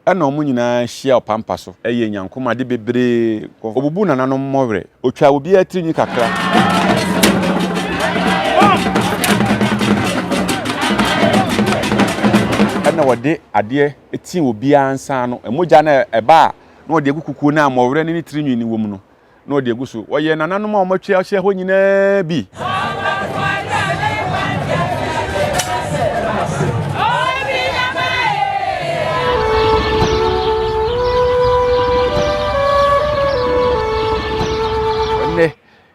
ɛna ɔmo nyinaa hyia ɔpampa so ɛyɛ nyankoma de bebree obubu nananom mmɔwerɛ otwa obi atiri nyi kakra ɛna wɔde adeɛ eti obi ansa no emogya na ɛba na wɔde agukukuo na mmɔwerɛ ne tiri nyi ni wɔ mu no na wɔde agu so wɔyɛ nananom a ɔmatwa ahyɛ hɔ nyinaa bi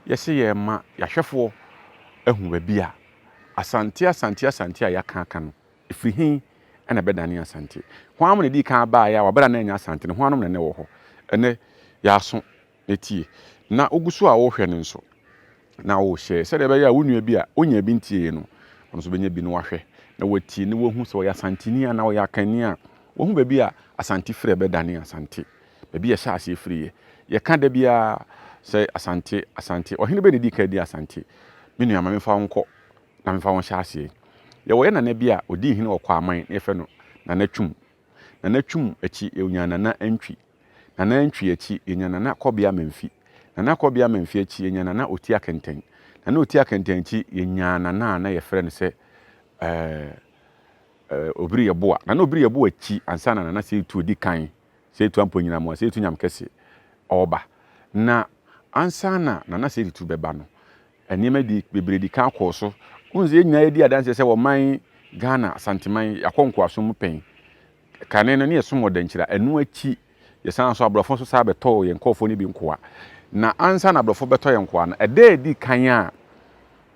yɛsɛ yɛ ma yɛahwɛfoɔ ahu baabi a asante a yɛaka no ɛfiri hin ɛna bɛdane asante hwan mo ne di kan baa yɛ a wabɛda na anya asante no hwan nom ne wɔ hɔ ɛnɛ yɛaso etie na ogu so a wɔhwɛ ne nso na wɔhyɛ sɛdeɛ ɛbɛyɛ a wo nua bi a onya bi ntie no ɔno so bɛnya bi no wahwɛ na wɔtie ne wɔhu sɛ ɔyɛ asanteni a na ɔyɛ akani a wɔhu baabi a asante frɛ bɛdane asante baabi yɛhyɛ ase firi yɛka da biara sɛ asante ɔhene bɛ ne di ka di asante me nua ma memfa nkɔ na memfa wɔn hyɛ ase yɛwɔ yɛ nana bi a odi hene wɔ kwaman na yɛfɛ no nana twum akyi enya nana antwi akyi enya nana kɔbea mamfi akyi enya nana oti akɛntɛn akyi enya nana na yɛfrɛ no sɛ obiri yɛboa nana obiri yɛboa akyi ansa na nana sɛ tu odi kan sɛ tu ampo nyina mo sɛ tu nyam kɛse ɔba na ansa na nana sɛ tu bɛba no nneɛma di bebree di kan kɔ so unze nyina yɛ di adanse sɛ wɔman Ghana asanteman akɔnkoaso mu pɛn kane no ne yɛsom wɔ dankyira ɛno akyi yɛsan so abrɔfo so saa bɛtɔ yɛn kɔfo ne bi nkoa na ansa na abrɔfo bɛtɔ yɛn nkoa no ɛda di kan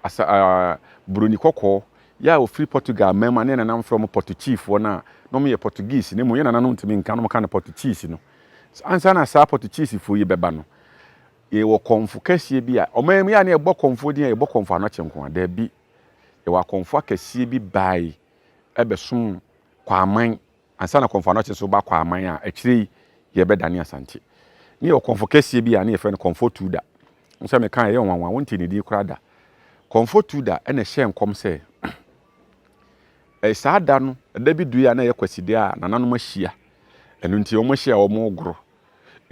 a buroni kɔkɔɔ ya ofiri Portugal mɛma ne nanam from Portuguese wɔ na no me yɛ Portuguese ne mo yɛ nanam ntimi nka no ka na Portuguese no ansa na saa Portuguese fo yi bɛba no yɛwɔ kɔnfo kɛseɛ bi a ɔman mu ya ne yɛbɔ kɔnfo din yɛbɔ kɔnfo ano kyenko ada bi yɛwɔ kɔnfo akɛseɛ bi bae ɛbɛsom kwaman ansa na kɔnfo ano kyen so ba kwaman a akyire yɛbɛdane asante ne yɛwɔ kɔnfo kɛseɛ bi a ne yɛfrɛ no kɔnfo tuda nso me kan yɛ wanwa wonti ne di kora da kɔnfo tuda ɛna hyɛ nkɔm sɛ saa da no da bi dua na yɛ kwaside a nananom ahyia ɛno nti wɔn ahyia wɔn goro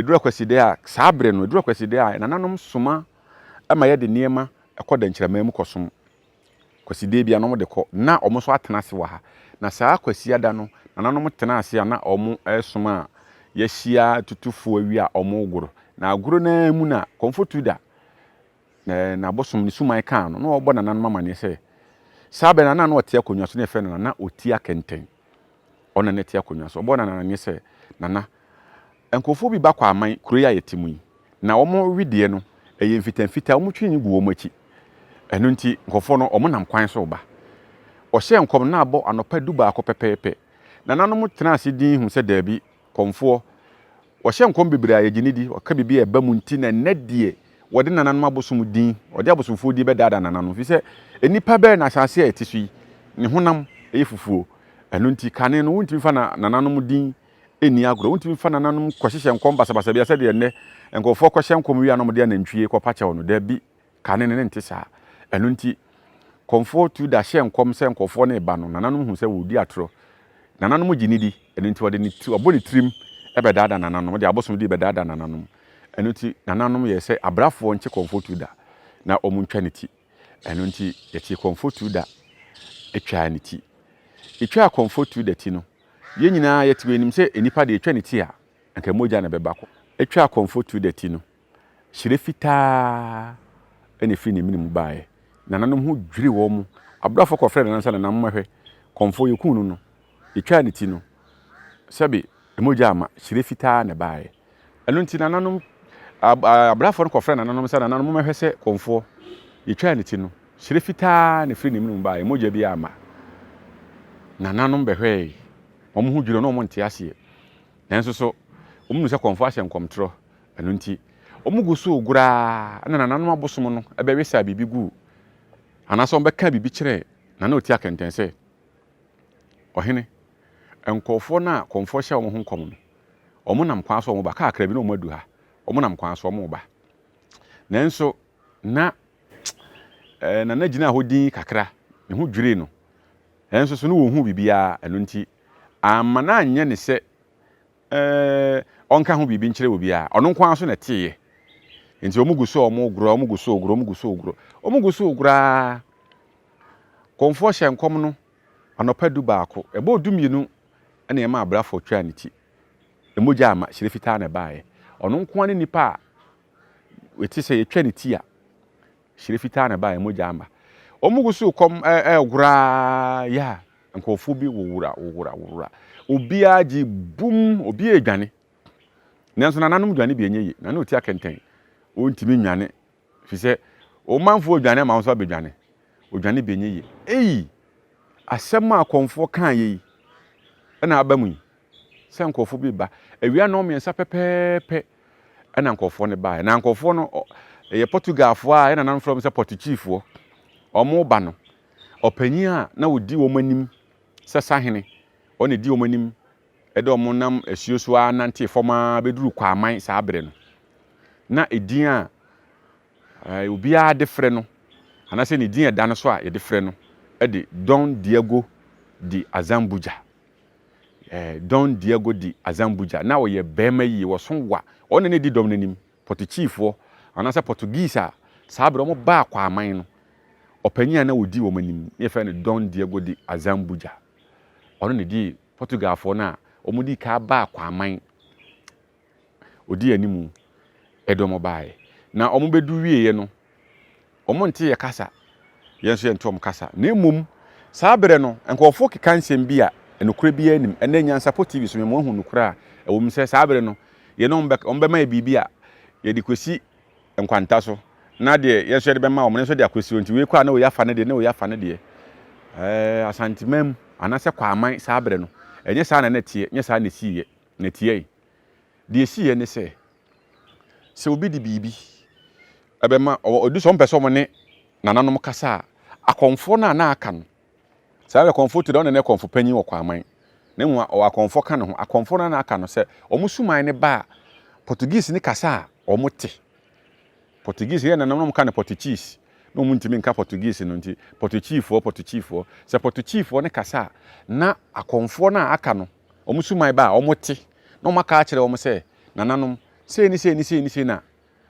edura kwaside a saa bre no edura kwaside a nananom soma ama yɛ de nneɛma ɛkɔ dankyerɛman mu kɔsom kwaside bia no mo de kɔ na wɔn so atena ase wɔ ha na saa kwasia da no nananom tena ase a na wɔn ɛsoma yɛhyia tutufoɔ awi a wɔn goro na agoro na mu na kɔnfo tuda na bosom ne suman kan no na wɔbɔ nananom amane sɛ saa bɛ nana na ɔte akonnwa so ne fɛ no na ɔti akɛntɛn ɔna ne te akonnwa so ɔbɔ nana ne sɛ nana nkofo bi ba kwa aman kuro ya yɛtemu yi na wɔn widie no ɛyɛ mfitamfita wɔn twi ni gu wɔn akyi ɛno nti nkofo no wɔn nam kwan so ba ɔhyɛ nkɔm na abɔ anɔpa du baako pɛpɛɛpɛ nananom tena ase din hu sɛ daabi kɔmfoɔ ɔhyɛ nkɔm bebree a yɛgye ne di ɔka bibi ɛba mu nti na nnɛdeɛ wɔde nananom abosom din ɔde abosomfoɔ di bɛdaada nananom fi sɛ enipa bɛɛ na asase a ɛte so yi ne honam ɛyɛ fufuo ɛno nti kane no wontumi fa na nananom din eni agoro wontumi fa nananom kɔhyehyɛ nkɔm basabasa bia sɛ deɛ nnɛ nkɔfoɔ kɔhyɛ nkɔm wi anom de anantwie kɔpa kyɛw no daabi kane ne nte saa ɛno nti kɔmfoɔ tu da hyɛ nkɔm sɛ nkɔfoɔ ne ba no nananom hu sɛ wɔdi atoro nananom gye ne di ɛno nti wɔde ne tu ɔbɔ ne tirim ɛbɛdaada nananom de abosom di bɛdaada nananom ɛno nti nananom yɛ sɛ abrafoɔ nkye kɔmfoɔ tu da na ɔmo ntwa ne ti ɛno nti yɛte kɔmfoɔ tu da etwa ne ti etwa kɔmfoɔ tu da ti no yɛn nyinaa yɛte wenim sɛ enipa de etwa ne ti a anka mogya na bɛba kɔ etwa kɔmfoɔ tu da ti no hyire fitaa ɛna fi ne minim bae nananom ho dwiri wɔ mu abrafo kɔfrɛ nananom sɛ nanam mahwɛ kɔmfoɔ yɛkunu no etwa ne ti no sɛbe mogya ama hyire fitaa na bae ɛno nti nananom abrafo no kɔfrɛ nananom sɛ nananom mahwɛ sɛ kɔmfoɔ yɛtwa ne ti no hyire fitaa na fi ne minim bae mogya bi ama nananom bɛhwɛ wɔn ho dwiri no wɔn nte aseɛ nanso so wɔn nu sɛ kɔmfoɔ ahyɛ nkɔmtorɔ ɛno nti wɔn gu so oguraa na nananom abosom no ɛbɛwe sa bibi gu anaasɛ wɔn bɛka bibi kyerɛ nana oti akɛntɛn sɛ ɔhene nkɔfoɔ na kɔmfoɔ hyɛ wɔn ho nkɔm no wɔn nam kwan so wɔn ba kakra bi na wɔn adu ha wɔn nam kwan so wɔn ba nanso na nana gyina hɔ din kakra ne ho dwiri no nanso so no wɔn hu bibiara ɛno nti ama na anyɛ ne sɛ onka ho bibi nkyere obi a ono nko aso na tiye nti omuguso omugro omuguso ogro konfo hye nkom no anopa du baako ebo dumienu na ema abrafo twa ne ti emoja ama hyire fitaa na baaye ono nko ne nipa a weti se yetwa ne ti a hyire fitaa na baaye emoja ama omuguso kom ogro ya nkofo bi wowura obia ji bum obia edwane nanso nananom dwane bi enye yi na oti akenten o ntimi nwane fi se o manfo odwane ma so bedwane odwane bi enye yi asɛm a konfo kan yi na abamu yi sɛ nkofo bi ba awia no miensa pɛpɛɛpɛ na nkofo ne ba na nkofo no ye Portugalfo a na nan from sɛ Portuguese ɔmo ba no ɔpanyin a na odi wo manim sɛ sahene ɔne di wo manim ɛde ɔmo nam asuo so a nante fɔma beduru kwaman saa bere no na edin a obi a de frɛ no anase ne din ɛda no so a ye de frɛ no ɛde Don Diego de Azambuja Don Diego de Azambuja na ɔyɛ bɛma yi wɔ so wa ɔne ne di dɔm nanim Portuguese anase Portuguese a saa bere ɔmo ba kwaman no ɔpanyin na odi wo manim ye frɛ no Don Diego de Azambuja ɔno ne di Portugalfo na ɔmo di ka ba kwaman odi animu ɛdɔm baaye na ɔmo bedu wieye no ɔmo nte ye kasa yenso ye ntom kasa na emum saa bere no nkofo keka nsɛm bi a enokure bi anim ɛna Nyansapo TV so me mo hu nokure a ɛwom sɛ saa bere no ye no ɔmbɛma ye bibi a ye de kosi nkwanta so na de yenso ye de bɛma ɔmo nso de akosi nti we kwa na we yafa ne de na we yafa ne de asantimam anase kwaman saa bere no enye saa na tie nye saa na siye na tie de siye ne sɛ obi di bibi ɛbɛma odu so mpɛsɛ ɔmo ne nananom kasa akonfo na aka no saa akonfo to de ne akonfo panyin wɔ kwaman na mu akonfo ka no ho akonfo na aka no sɛ ɔmo suman ne ba Portuguese ne kasa ɔmo te Portuguese ye nananom ka ne Portuguese no mu ntimi nka Portuguese no nti Portuguese sɛ Portuguese ne kasa na akonfo na aka no ɔmo suman ba ɔmo te na ɔmo ka kyerɛ ɔmo sɛ nananom sei ni na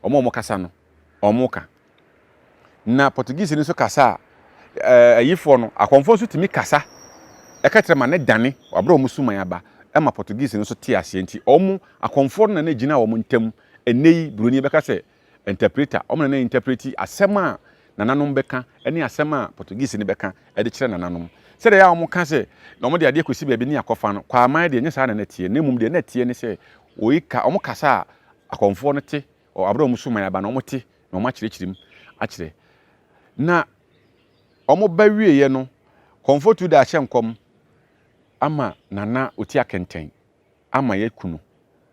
ɔmo kasa no ɔmo ka na Portuguese ni so kasa ayifo no akonfo so timi kasa ɛka ma ne dane wabra ɔmo suman aba ɛma Portuguese ni so te ase nti ɔmo akonfo na na gina ɔmo ntam enei broni bɛka sɛ interpreter ɔmo na interpreti asɛm a nananom bɛka ɛne asɛm a Portuguese ni bɛka ɛde kyerɛ nananom sɛ de ya ɔmo ka sɛ na ɔmo de ade kosi baabi ne akɔfa no kwa aman de nye saa na tie na mum de na tie ne sɛ oika ɔmo kasa akonfo no te wabra ɔmo suman aba na ɔmo te na ɔmo akyerɛkyerɛm akyerɛ na ɔmo ba wieye no komfotu da ahyɛ nkom ama nana oti akenten ama ye kunu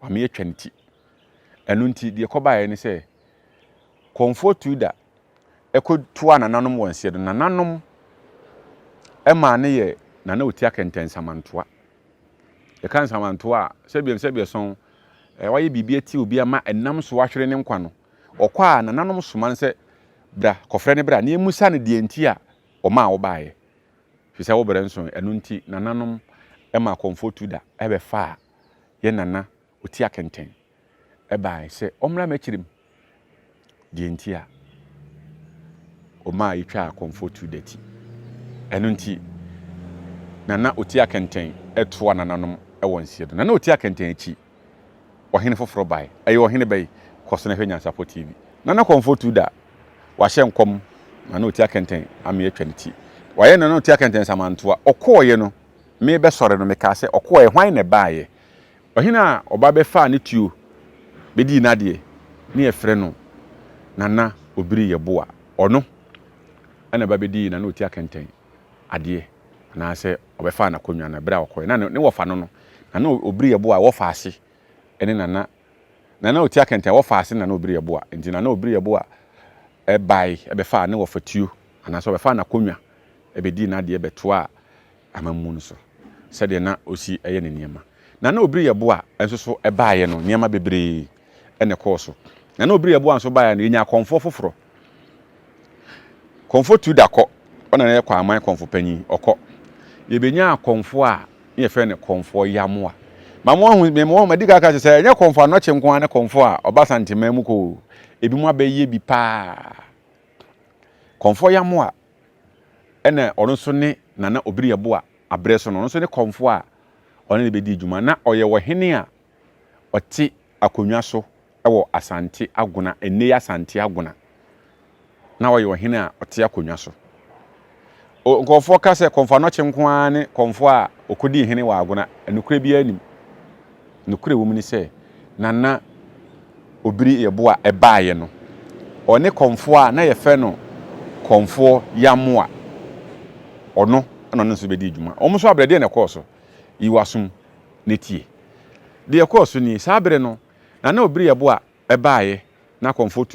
ama ye twanti ɛno nti de kɔbaaye ne sɛ komfotu da ekotua nananom wonse do nananom ɛma ne ye nana oti akenten samantoa ye kan samantoa sɛbie son waye bibie ti obi ama enam so wahwere ne nkwa no ɔkɔ a nananom soman sɛ bra kɔfrɛ ne bra ne emusa ne de nti a ɔma wo baaye fi sɛ wo bere nso ɛno nti nananom ɛma komfotu da ɛbɛfa ye nana oti akenten ɛbaaye sɛ ɔmra makirim de nti a ɔma yitwa komfotu da ti ɛno nti nana oti akenten ɛtoa nananom ɛwɔ nsie do nana oti akenten akyi ɔhene foforo baaye ɛyɛ ɔhene bɛyi kɔso na hwɛ Nyansapo TV nana komfotu da wahyɛ nkom nana oti akenten ama yɛtwa ne ti wayɛ nana oti akenten samantoa ɔkɔɔyɛ no me bɛsɔre no meka sɛ ɔkɔɔyɛ hwan na baayɛ ɔhene a ɔba bɛfa ne tuo bɛdi nadeɛ ne yɛfrɛ no nana obiri yɛboa ɔno ɛna ba bɛdi nana oti akenten adeɛ na sɛ ɔbɛfa na konwa na bra ɔkɔɔyɛ na ne wɔfa no nana obiri yɛboa wɔfa ase ɛne nana oti akenten wɔfa ase nana obiri yɛboa nti nana obiri yɛboa ɛbai ɛbɛfa ne wɔfa tuo ana sɛ ɔbɛfa na konwa ɛbɛdi nadeɛ bɛtoa amamu no so sɛdeɛ na osi ɛyɛ ne nneɛma nana obiri yɛboa ɛnso so ɛbaayɛ no nneɛma bebree ɛne kɔɔ so nana obiri yɛboa nso baayɛ no yɛnya akɔmfo foforɔ kɔmfo tu da kɔ ɔna ne kɔ aman kɔmfo panyin ɔkɔ yɛbɛnya akɔmfo a yɛfrɛ ne kɔmfo yamoa Mamo medical ka say nya konfo no chenko an konfo a obasantima mu ko ebi mu abaye bi pa konfo ya mo a ene ono so ne nana obiri yebo a abre so no ono so ne konfo a ono ne bedi djuma na oye wo hene a oti akonwa so ewo asante aguna ene asante aguna na oye wo hene a oti akonwa so konfo ka say konfo no chenko an ne konfo a okodi hene wa aguna enukure bi anim nukure wo mu ni say nana obiri yebo a ebaaye no one konfo a na ye fe no konfo yamo a ono no nso bedi djuma omo so abrede na course yiwasum netie de course ni sabre no na obiri yebo a ebaaye na konfo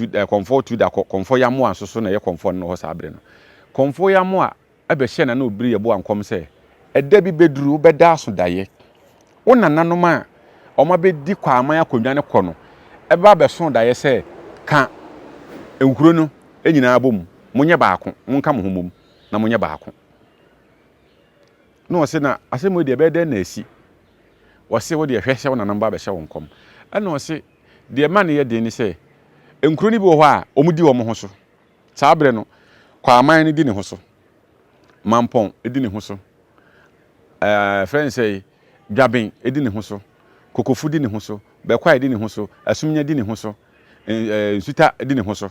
tu da konfo yamo a so na ye konfo no ho sabre no konfo yamo a abehye na obiri yebo ankom say eda bi beduru beda aso daye wonananom a oma bedi kwaman akonwa ne kɔ no eba beso daye say ka enkuro no enyina abom munye baako munka mo homom na munye baako no wose na asemo de bede na asi wose wo de hwehye wo nanamba be hye wonkom ana wose de ma ne ye de ni say enkuro ni bi wo hɔ a omudi wo mo ho so saabre no kwaman ne di ne ho so mampon edi ne ho so friends say dwaben edi ne ho so kokofu di ne ho so bekwa edi ne ho so asumnya di ne ho so nsuta edi ne ho so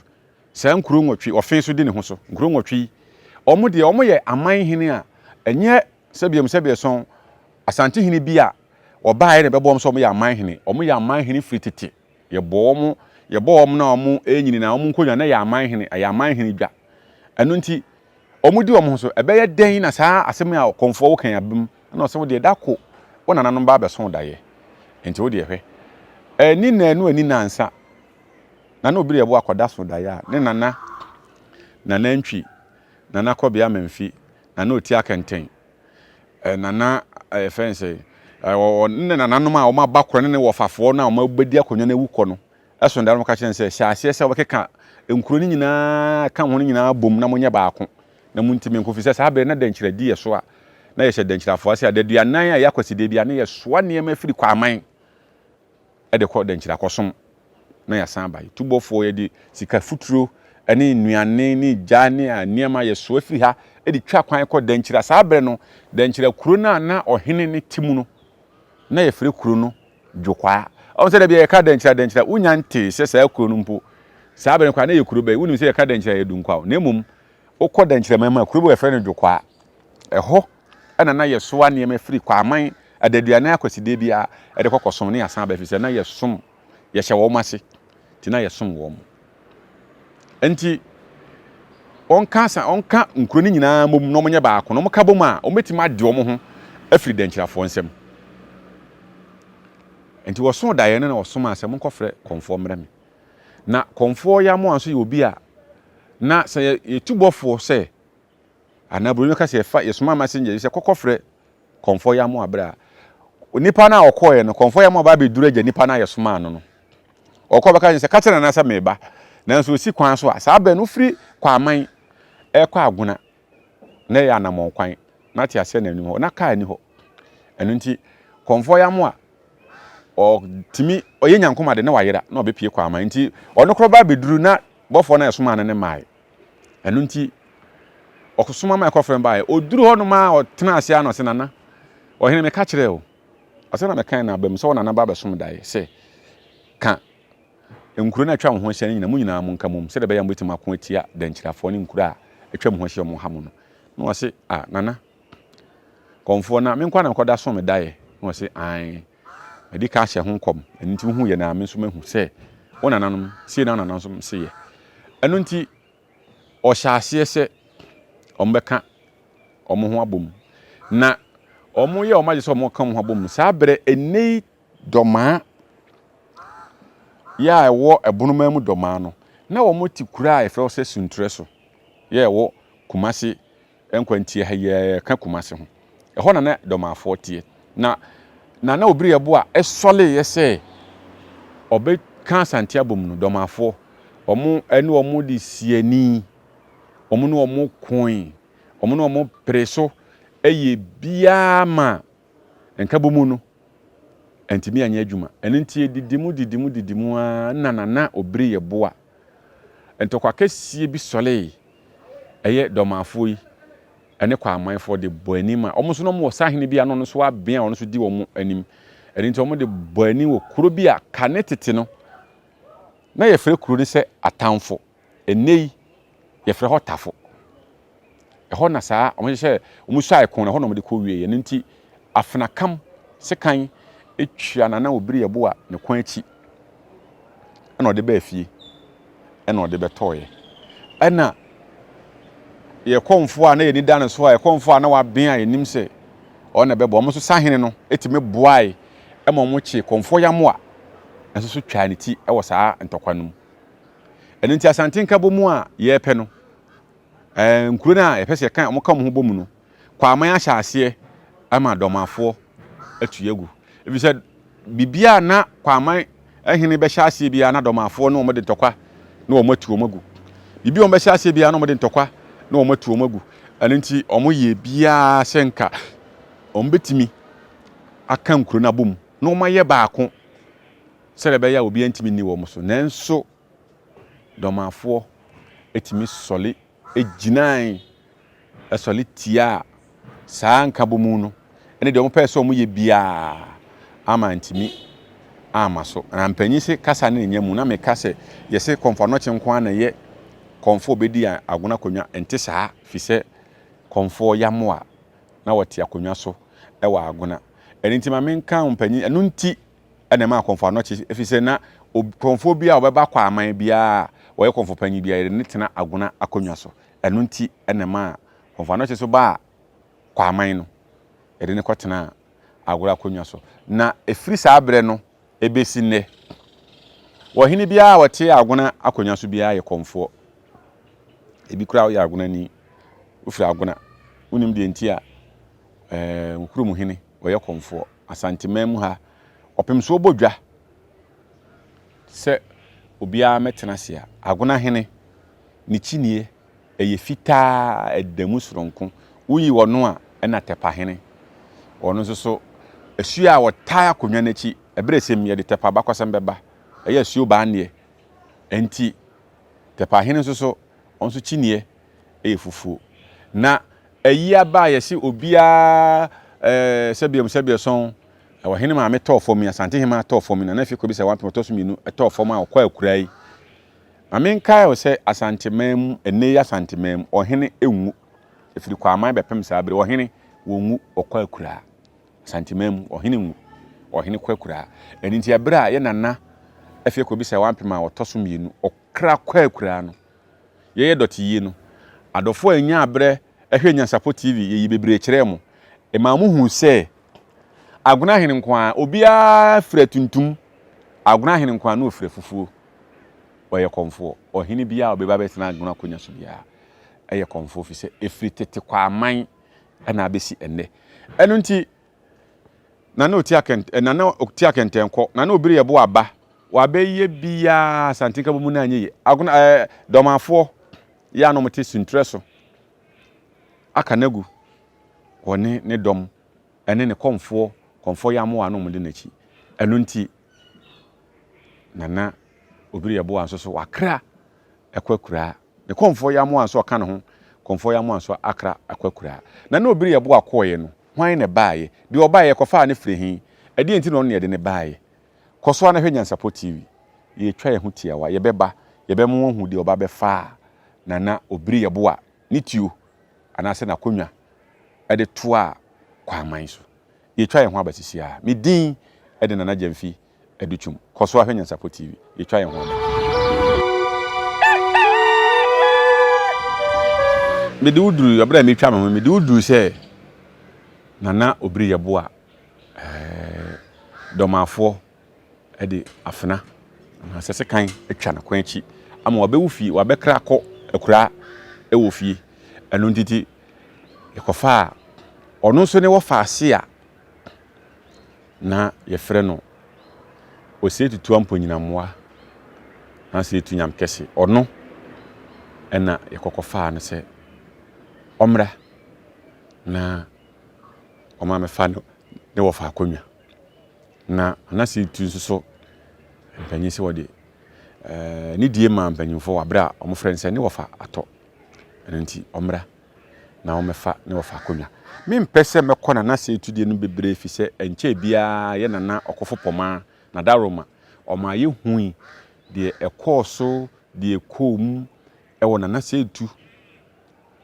sa nkuro nwotwe ofen so di ne ho so nkuro nwotwe omo de omo ye aman hene a enye sebiem son asante hene bi a obae ne bebom so omo ye aman hene fritete ye bom na omo enyini na omo nkonwa na ye aman hene dwa eno nti omo di omo so ebe ye den na saa asem a konfo wo kan abem na so de dako wona nanom ba beson daye enti wo de hwe ni na enu ani nansa na obiri yebo akoda so daye a ne nana ntwi nana kobia memfi nana oti akenten nana fense ne nananom a o ma bakoro ne wo fafo na o ma bedi akonwa na wuko no eso ndaro ka chen se hyaase se wokeka enkuro ni nyina ka ho ni nyina bom na monye baako na muntimi nkofi se sabe na dankyira di yeso a na ye hye dankyira fo ase adaduanan a yakwaside bia na ye soa ne ma firi kwaman de ko dankyira kosom na ya san bai tubofo ye di sika futuro ene nuane ni jane a niema ye soa firi ha di twa kwan ko dankyira sabe no dankyira kuro na ohene ne timu no na ye firi kuro no dwokwa o se da bia ye ka dankyira unyante se sa kuro no mpo sabe no kwa na ye kuro bai unim se ye ka dankyira ye dunkwa na emum okọ dankyira mama kuro bo efre no dwokwa eho ana na ye soa ne ma firi kwaman adaduanan akwaside bia de kokosom ne asan ba fi se na ye som ye hye wo mase ti na ye som wo mo enti onka nkuro ni nyina mom no monye baako no moka bom a ometima de wo mo ho afiri dankyira fo nsem enti wo so daye na wo som asem nkofre konfo mreme na konfo ya mo anso ye obi a na se yetubofo se anabro no ka se fa yesoma messenger se kokofre konfo ya mo abra onipa na okoye no konfo ya mo ba be duru agya nipa na yesoma no no okọ baka se ka tena na sa meba nanso osi kwan so a sa ba no firi kwa aman ekọ aguna na ya anamon kwan na ti ase na anu ho na ka ani ho enu nti konfo ya mo a o timi oye nyankoma de na wayera na obepie kwa aman nti ono kro ba be duru na bofo na yesoma no ne mai enu nti okosoma ma ekofre mbae oduru ho no ma otena ase ano se nana ohene me ka kire o ase na me kan na bam so nana ba besom dae se ka enkuro na atwa ho hye nyina mu nyina mu nka mum se de be ya mbetima ko atia dankyirafo ne nkuro a atwa ho hye mo ha mu no na wose nana konfo na me nkwa na koda so me dae na wose an edi ka hye ho kom enti hu ye na me so mahu se wona nanom sie na nanom so se ye enu nti o hyase se ombeka omo ho abom na omo ye omaje so omo kan ho abom sa bre enei doma ya ewo ebunuma mu doma no na omo ti kura efre se suntre so ye ewo kumase enkwantie ha ye ka kumase ho eho na doma afotie na obiri ebo a esole ye se obe kan santi abom no doma afo omo ene omo di siani omo no omo koin omo no omo preso eye bia ma enka bomu no entimi anya adwuma eno ntie didimu na obiri ye boa entokwa kɛsie bi sɔle ɛyɛ dɔmafo yi ɛne kwa amanfo de boanima ɔmo so no mo sahene bi ano no so abea ɔno so di wɔn anim ɛno nti ɔmo de boani wɔ kuro bi a kane tete no na yɛfrɛ kuro ne sɛ atamfo enei yɛfrɛ hɔ tafo ɛhɔ na saa ɔmo hyehyɛ ɔmo so aikon na hɔ na ɔmo de kɔ wie ɛno nti afenakam sekan etwa na obiri yɛbo a ne kwan akyi ɛna ɔde ba afie ɛna ɔde bɛtɔɔyɛ ɛna yɛkɔmfo a na yɛni dan so a yɛkɔmfo a na wabea yɛnim sɛ ɔna bɛbɔ ɔmo so sahene no etimi boae ɛma ɔmo kye kɔmfo yamo a ɛso so twa ne ti ɛwɔ saa ntɔkwa no mu ɛno nti asantenka bɔ mu a yɛpɛ no nkuro na yɛpɛ sɛ yɛka ɔmo ka mo ho bɔ mu no kwaman ahyɛ aseɛ ama dɔmafoɔ atu yagu efisɛ bibia na kwaman ehene bɛhyɛ aseɛ bia na dɔmafoɔ no ɔmo de ntɔkwa na ɔmo atu ɔmo agu bibia ɔmo bɛhyɛ aseɛ bia na ɔmo de ntɔkwa na ɔmo atu ɔmo agu ɛno nti ɔmo yɛ bia hyɛnka ɔmo betimi aka nkuro na bɔ mu na ɔmo ayɛ baako sɛ bɛyɛ a obi antimi ni wɔ mo so nanso dɔmafoɔ etimi sɔle egyinae ɛsɔle tia saa nka bɔ mu no ɛne deɛ ɔmo pɛ sɛ ɔmo yɛ bia ama ntimi ama so na mpanyin se kasa ne nya mu na me kasa yɛse kɔmfo no kyenko ana yɛ kɔmfo bedi agona konwa ente saa fi sɛ kɔmfo yamo a na wɔte akonwa so ɛwɔ agona ɛne nti ma menka mpanyin ɛno nti ɛna ma kɔmfo no kye fi sɛ na kɔmfo bi a wɔbɛba kwa aman bia wɔyɛ kɔmfo panyin bia yɛ ne tena agona akonwa so ɛno nti ɛna ma kɔmfo no kye so ba kwa aman no ɛde ne kɔtena agora akonwa so na efiri saa brɛ no ebesi nne wɔhene bia wɔte agona akonwa so bia yɛ kɔmfo ebi kura yɛ agona ni ofiri agona unim de nti a nkuru mu hene wɔyɛ kɔmfo asanteman mu ha ɔpem so obodwa sɛ obia metena se a agona hene ne chinie ɛyɛ fitaa ɛdamu soronko uyi wɔno a ɛna tepa hene ɔno nso so asu a wɔtaa akonwa n'akyi ɛbrɛ sem yɛ de tepa bakɔsɛm bɛba ɛyɛ asuo ba ne enti tepa hene nso so ɔnso chinie ɛyɛ fufuo na ayi aba yɛsi obia sɛbiɛ son ɛwɔ hene ma metɔ fam asante hema tɔ fam na afi ko bi sɛ wampɛtɔ so minu ɛtɔ fam a ɔkɔ akura yi ma menkae wo sɛ asantemam ɛne asantemam ɔhene enwu efiri kwaman bɛpem saa bere ɔhene wonwu ɔkɔ akura asantemam ɔhene nwu ɔhene kɔ akura ɛni nti abere a yɛ nana afi ko bi sɛ wampem a ɔtɔ so minu ɔkra kɔ akura no yɛyɛ dɔte yie no adɔfo anya abere ɛhwɛ Nyansapo TV yɛyi bebre kyerɛ mo emamu hu sɛ agona hene nkwa obia frɛ tuntum agona hene nkwa na ofrɛ fufuo ɔyɛ kɔmfo ɔhene bia obeba bɛtena agona konya so bia ɛyɛ kɔmfo fi sɛ efiri tete kwa aman ɛna abesi ɛnɛ ɛno nti na oti akɛntɛnkɔ na obiri yɛbo aba wabɛyɛ bia santinka bomu na anyɛ agona dɔmafo ya no mte suntre so aka nagu wɔne ne dɔm ɛne ne kɔmfo yamo ano mu de n'akyi ɛno nti nana obiri yɛbo anso so wakra ɛkwakura ne kɔmfo yamo anso ɔka ne ho kɔmfo yamo anso akra ɛkwakura nana obiri yɛbo akɔɔyɛ no hwan ne baaye de ɔbaaye kɔfa ne frehin ɛde enti no ne de ne baaye kɔso na hwɛ Nyansapo TV yɛtwa yɛ ho tiawa yɛbɛba yɛbɛmo hu de ɔba bɛfa nana obiri yɛbo a ne tuo anase na konwa ɛde toa kwaman so yɛtwa yɛ ho abasisia me din ɛde nana Gyamfi ɛdutwum kɔso ahwɛ Nyansapo TV yɛtwa yɛ ho me de uduru abra me twa me ho me de uduru sɛ nana obiri yɛbo a dɔmafo ɛde afena na sɛsɛ kan atwa na kwan akyi ama wabɛwu fie wabɛkra kɔ akura ɛwɔ fie ɛno ntiti yɛkɔfa a ɔno nso ne wɔfa ase a na yɛfrɛ no osie tutu amponyinamoa na sɛ tu nyam kɛse ɔno ɛna yɛkɔkɔfa no sɛ ɔmra na ɔma mefa no ne wɔfa akonwa na anase tu nso so mpanyin sɛ wɔde ne die ma mpanyinfo wabra ɔmo frɛ nse ne wɔfa atɔ ɛno nti ɔmra na ɔmɛfa ne wɔfa akonnwa me mpɛ sɛ mɛkɔ na anase tu die no bebree fi sɛ ɛnkyɛ bia yɛ nana ɔkɔfo pɔma na daroma ɔma yɛ hui de ɛkɔɔ so de ɛkɔɔ ɛwɔ na anase tu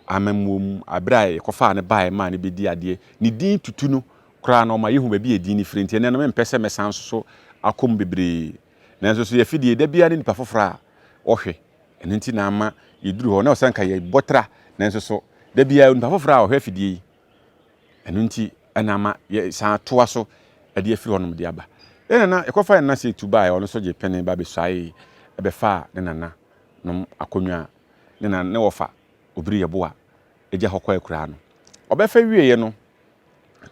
amamom abra yɛkɔfa ne bae ma ne bedi adeɛ ne din tutu no kora na ɔma yɛhu baabi yɛ din ne firi nti ɛnɛ no me mpɛ sɛ mɛsan so akɔm bebree nanso so yɛfidie da bia ne nipa foforɔ a ɔhwɛ ɛno nti na ama yɛduru hɔ na ɔsan ka yɛ bɔtra nanso so da bia nipa foforɔ a ɔhwɛ fidie yi ɛno nti ɛna ama yɛsan toa so ɛde afiri hɔ nom de aba ɛna na yɛkɔfa na sɛ tu bae ɔno so gye pene ba bɛsuae ɛbɛfa ne nana nom akonnwa ne nana ne wɔfa obiri yɛboa ɛgya hɔ kɔɛ koraa no ɔbɛfa wieɛ no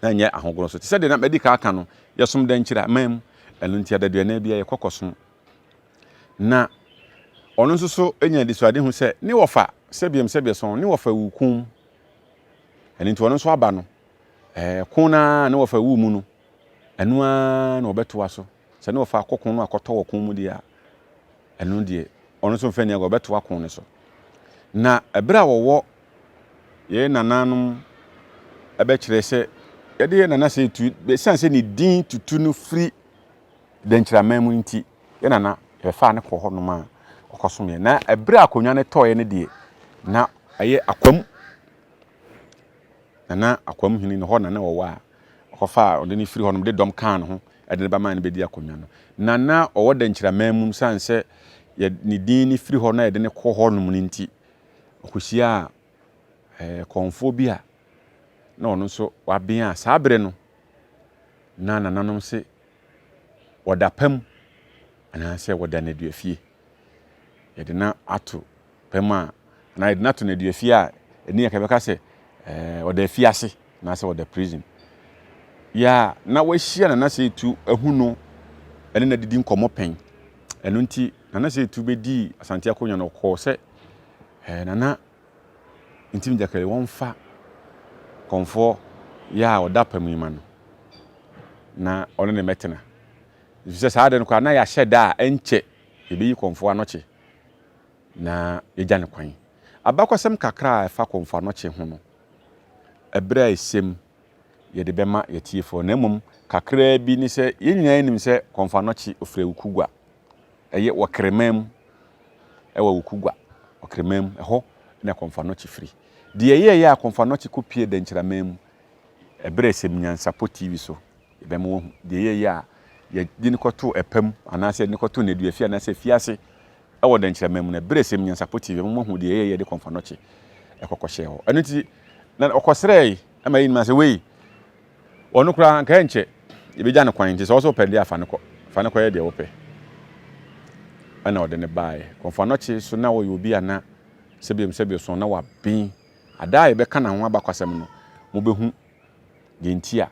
na nyɛ ahogoro so te sɛ de na mɛdi ka aka no yɛsom da nkyira mam ɛno nti adaduane bia yɛkɔkɔsom na ɔno nso so ɛnya disuade hu sɛ ne wɔfa sɛbiɛm so ne wɔfa wukum ɛno nti ɔno nso aba no ko na ne wɔfa wu mu no ɛno a na ɔbɛtoa so sɛ ne wɔfa akɔko no akɔtɔ wɔ ko mu deɛ a ɛno deɛ ɔno nso mfɛ nea ɔbɛtoa ko ne so na ɛberɛ a wɔwɔ yɛ nananom ɛbɛkyerɛ sɛ yɛde yɛ nana sɛ tu bɛsiane sɛ ne din tutu no firi dɛnkyiraman mu nti yɛ nana yɛfa ne kɔ hɔ nom a ɔkɔsom yɛ na ɛberɛ a akonnwa no tɔɔyɛ no deɛ na ɛyɛ akwam nana akwam hene no hɔ nana wɔwɔ a ɔkɔfa a ɔde ne firi hɔ nom de dɔm kaa no ho ɛde ne bɛma no bɛdi akonnwa no nana ɔwɔ dɛnkyiraman mu sane sɛ ne din ne firi hɔ na yɛde ne kɔ hɔ nom no nti ɔkɔhyia a kɔnfoɔ bi a na ɔno nso wabɛn a saa bere no na nananom se wɔda pam anaasɛ wɔda n'aduafie yɛde na ato pam a na yɛde na ato n'aduafie a ɛni yɛ kɛbɛka sɛ wɔda afiase anaasɛ wɔda prison ya na wɔahyia nana sɛ tu ahu no ɛne na didi nkɔmmɔ pɛn ɛno nti nana sɛ tu bɛdi asante akonnwa no kɔɔ sɛ nana ntim jakare wɔmfa kɔnfoɔ yɛ a ɔda pam yi ma no na ɔno ne mɛtena sɛ saa de no kwa na yɛahyɛ da a ɛnkyɛ yɛbɛyi kɔnfoɔ anɔkye na yɛgya ne kwan abakɔsɛm kakra a ɛfa kɔnfoɔ anɔkye ho no ɛberɛ a ɛsɛm yɛde bɛma yɛtiefoɔ na mmom kakra bi ne sɛ yɛn nyinaa nim sɛ kɔnfoɔ anɔkye ofiri Wukugwa ɛyɛ wɔkrema mu ɛwɔ Wukugwa ɔkrema mu ɛhɔ na kɔnfoɔ anɔkye firi deɛ yɛyɛ a kɔnfoɔ anɔkye kɔpie dɛnkyiraman mu ɛberɛ sɛm Nyansapo TV so yɛbɛma wɔn deɛ yɛyɛ a yɛde ne kɔto ɛpam anaasɛ ne kɔto n'aduafie anaasɛ fiase ɛwɔ dɛnkyiraman mu na ɛberɛ sɛm Nyansapo TV yɛbɛma wɔn deɛ yɛyɛ de kɔnfoɔ anɔkye ɛkɔkɔhyɛ hɔ ɛno nti na ɔkɔsrɛ ama yi nim sɛ wei ɔno koraa nka ɛnkyɛ yɛbɛgya ne kwan nti sɛ ɔsɛ wopɛ deɛ afa ne kɔ yɛ deɛ wopɛ ɛna ɔde ne baeɛ kɔnfoɔ anɔkye so na wɔyɛ obi a na sɛbiɛm so na wabɛn ada a yɛbɛka na ho abakwasɛm no mobɛhu deɛ nti a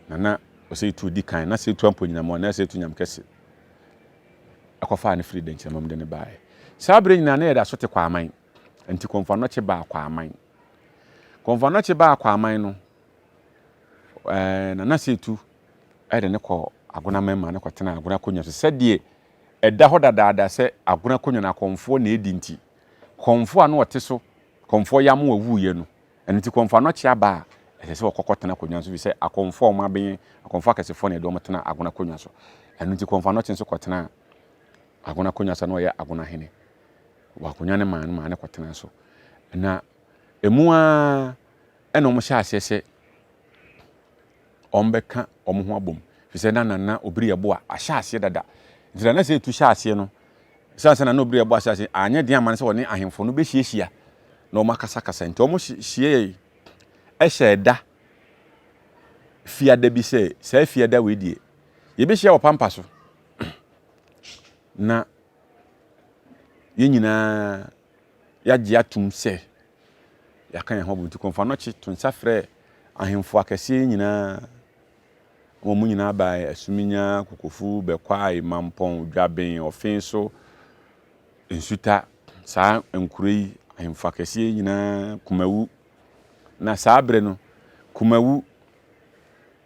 nana ɔsɛ tu di kan na sɛ tu amponyinamɔ na sɛ tu nyam kɛse ɛkɔfa ne firi dɛnkyiraman mu de ne baeɛ saa bere nyinaa na yɛde aso te kwaman nti kɔnfoɔ anɔkye baa kwaman kɔnfoɔ anɔkye baa kwaman no nana sɛ tu ɛde ne kɔ agonaman ma ne kɔtena agona akonnwa so sɛdeɛ ɛda hɔ dadaada sɛ agona akonnwa na kɔnfoɔ na ɛdi nti kɔnfoɔ a no wɔte so kɔnfoɔ yam wɔ wuiɛ no ɛno nti kɔnfoɔ anɔkye aba a ɛsɛ sɛ wɔkɔkɔ tena akonnwa so fi sɛ akɔnfoɔ a ɔmabɛn akɔnfoɔ akɛsefoɔ na ɛde ɔmo tena agona akonnwa so ɛno nti kɔnfoɔ anɔkye nso kɔtena agona akonnwa so na ɔyɛ agona hene wɔ akonnwa ne maa ne kɔtena so na emu a ɛna ɔmo hyɛ aseɛ sɛ ɔmo bɛka ɔmo ho abom fi sɛ na nana obiri yɛbo a ahyɛ aseɛ dada nti na sɛ etu hyɛ aseɛ no sɛ na obiri yɛbo ahyɛ aseɛ anyɛ deɛ ama ne sɛ wɔne ahemfo no bɛhyiahyia na ɔmo akasakasa nti ɔmo hyia ɛhyɛ ɛda fiada bi sɛ saa fiada wei die yɛbɛhyia wɔ pampa so na yɛn nyinaa yɛagye atum sɛ yɛaka yɛn ho abom nti kɔnfoɔ anɔkye to nsa frɛ ahemfo akɛseɛ nyinaa wɔn mu nyinaa baa Asuminya, Kokofu, Bɛkwai, Mampɔn, Dwaben, Ɔfen so Nsuta saa nkuro yi ahemfo akɛseɛ nyinaa Kumawu na saa bere no Kumawu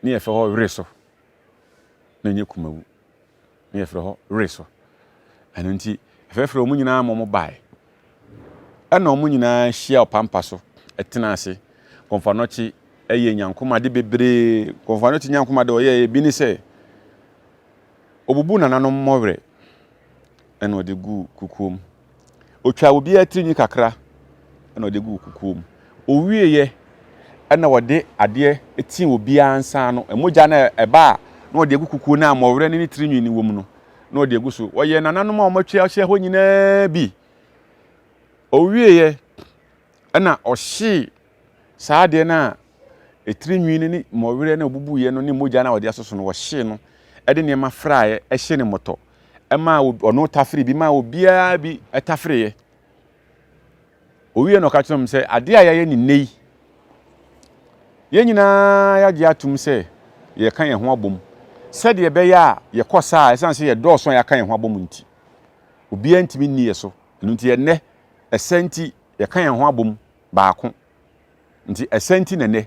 ne yɛfɛ hɔ were so na nye kumawu na yɛfrɛ hɔ reso ɛno nti ɛfɛfrɛ ɔmo nyinaa mo bae ɛna ɔmo nyinaa hyia ɔpampa so ɛtena ase kɔmfanɔkye ɛyɛ nyankomade bebree kɔmfanɔkye nyankomade ɔyɛ bi ne sɛ obubu nananom mmɔwerɛ ɛna ɔde gu kukuom otwa obi atirinyi kakra ɛna ɔde gu kukuom owieyɛ ɛna ɔde adeɛ etin obi ansa no emogya na ɛba na ɔde gu kukuo na mmɔwerɛ ne tirinyi ne wom no na ɔde gu so ɔyɛ nananom a ɔmatwa ahyɛ hɔ nyinaa bi owieyɛ ɛna ɔhye saa adeɛ na etirinyi ne mmɔwerɛ na obubuye no ne mogya na ɔde asoso no ɔhye no ɛde nneɛma fraeɛ ɛhye ne mɔtɔ ɛma ɔno tafiri bi ma obiara bi ɛtafiriɛ owiye no ka kyerɛ m sɛ adeɛ a yɛyɛ ne nei yɛn nyinaa yɛagye atom sɛ yɛka yɛn ho abom sɛdeɛ ɛbɛyɛ a yɛkɔ saa ɛsan sɛ yɛdɔɔso a yɛka yɛn ho abom nti obiara ntimi nni yɛ so ɛno nti yɛnnɛ ɛsɛ nti yɛka yɛn ho abom baako nti ɛsɛ nti nɛnɛ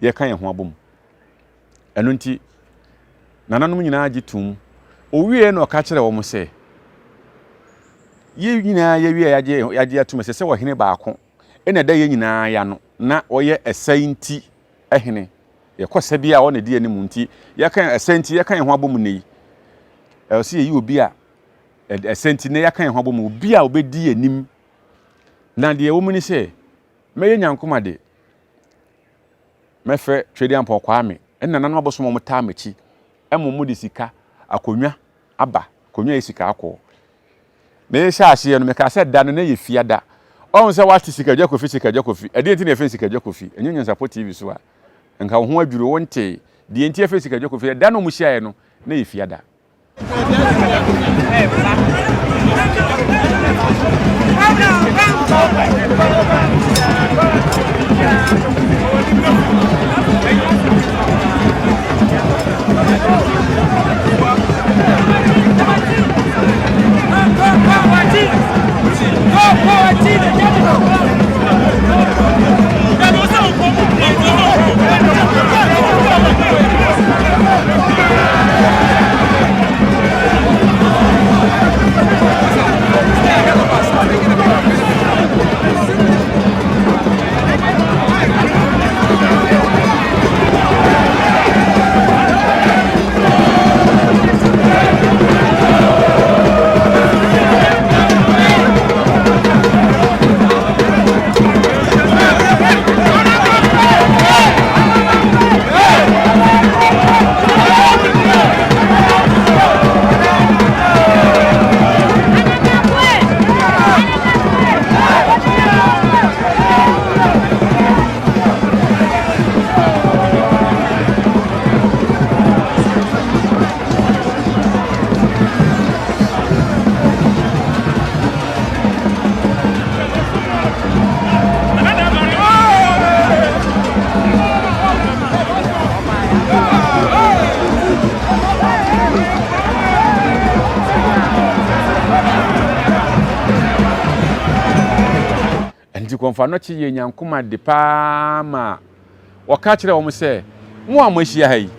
yɛka yɛn ho abom ɛno nti nananom nyinaa agye tom owiye no ɔka kyerɛ wɔn sɛ yɛ nyinaa yɛagye atom sɛ wɔhene baako ɛna ɛda yɛ nyinaa ya no na ɔyɛ ɛsɛ nti ɛhene yɛkɔsɛ bi a ɔna di anim nti yɛka ɛsɛ nti yɛka yɛn ho abom ne yi ɛsɛ yɛyi obi a ɛsɛ nti ne yɛka yɛn ho abom obi a obɛdi anim na deɛ wɔn ni sɛ mɛyɛ nyankomade mɛfɛ twɛdi ampɔ kwame ɛna nanom abosom wɔn taa mɛkyi ɛmo mo de sika akonnwa aba akonnwa yɛ sika akɔ na yɛ hyɛ aseɛ no mɛka sɛ da no na yɛ fiada ɔn sɛ wate sika gya kofi ɛdeɛ nti na yɛfɛ sika gya kofi ɛnyɛ nyansapo tv so a nka wo ho adwuro wonte deɛ nti yɛfɛ sika gya kofi da no mu hyiaeɛ no na yɛ fiada kɔmfanɔkye yɛ nyankoma de paa ma wɔka kyerɛ wɔn sɛ mo a mo ahyia ha yi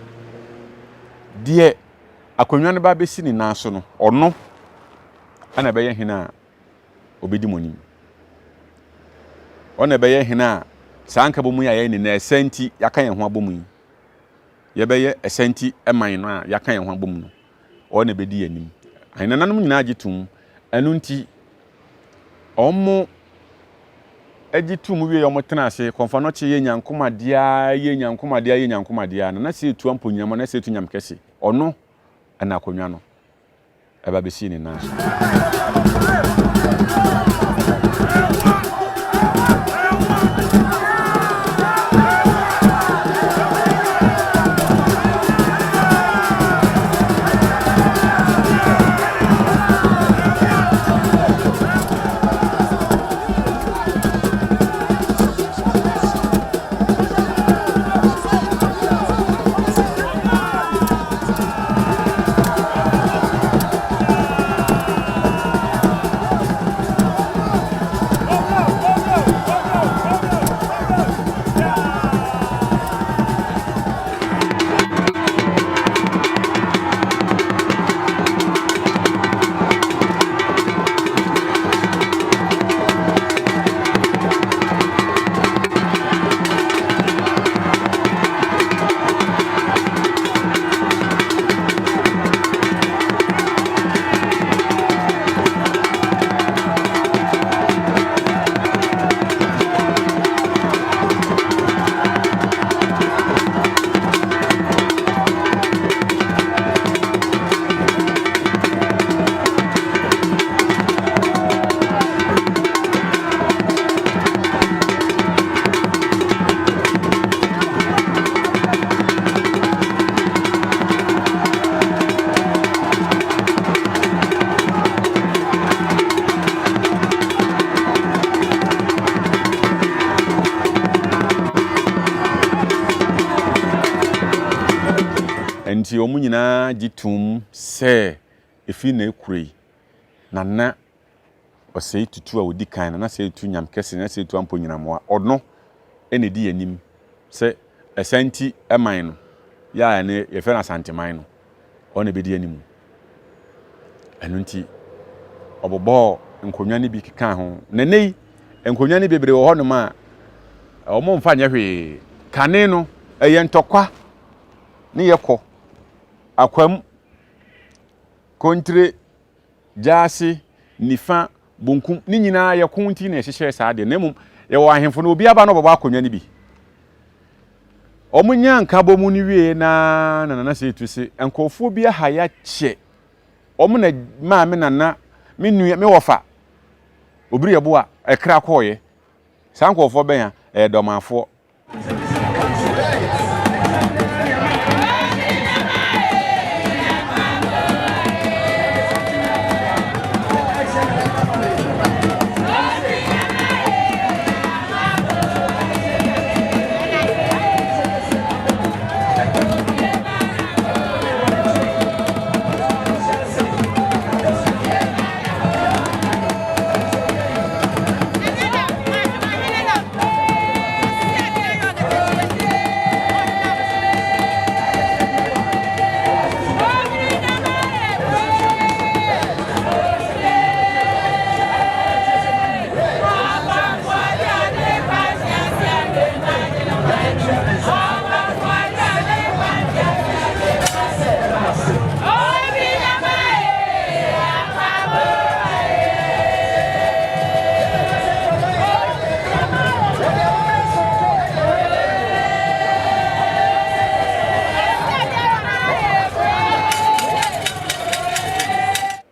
deɛ akonnwa no ba bɛsi ne nan so no ɔno ana bɛyɛ hene a obɛdi mo nim ɔna bɛyɛ hene a saa nka bɔ mu yɛ ne na ɛsɛ nti yɛaka yɛn ho abɔ mu yi yɛbɛyɛ ɛsɛ nti ɛman no a yɛaka yɛn ho abɔ mu no ɔna bɛdi anim ahinanom nyinaa gye tom ɛno nti ɔmo agye tom wie ɔmo tena ase kɔmfanɔkye yɛ nyankomadeɛ na sɛ etu ampo nyam na sɛ etu nyam kɛse ɔno ɛna akonnwa no ɛba bɛsi ne nan so nti omu nyina gitum se efi na ekure na osei tutu a odi kan na se tu nyam kese na se tu ampo nyinamoa odno ene di anim se esanti eman no ya ne ye fe na santiman no one be di anim enu nti obobo nkonwa ne bi keka ho nenei nkonwa ne bebre wo hono ma omo mfa nya hwe kane no eye ntokwa ne yekọ akwam kontre jasi nifa bunkum ni nyina yekọ nti na ehyehyɛ saa de nemum ye wo ahemfo no obi aba no baba akonwa ne bi omunya nka bomu ni wie na se tusi enkofo bi aha ya kye omu na ma me nana me nua me wofa obiri yebo a ekra koye saa nkofo ben ya domafo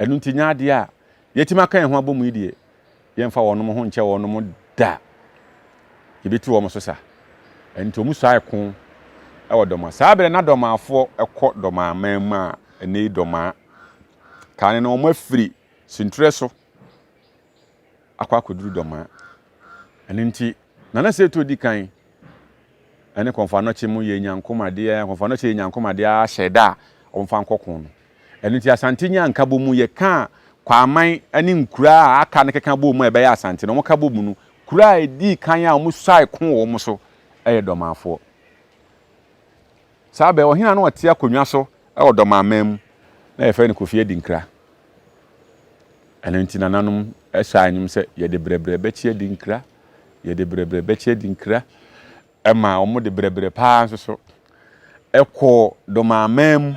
enunti nyaade a yetima kan ho abomu idie yemfa wonom ho nche wonom da yebetu wo so sa enti omu sai ko e wodoma saa bere na doma afo ekọ doma amama ene doma kan na omu afiri sintre so akwa koduru doma enunti nana se to di kan ene konfa no che mu ye nyankomade ya konfa no che nyankomade a hyeda omfa nkokon no enunti asante nyanka bomu ye ka kwaman ani nkura aka ne keka bomu e be ya asante no mo ka bomu no kura edi kan a omu sai ko wo mu so eye domafo sabe o hina no ote akonwa so e odomamam na ye fe ne Kofi Adinkra enunti nananom esa anyum se ye de brebre be chi Adinkra ye de brebre be chi Adinkra ema omu de brebre pa so ekọ domamam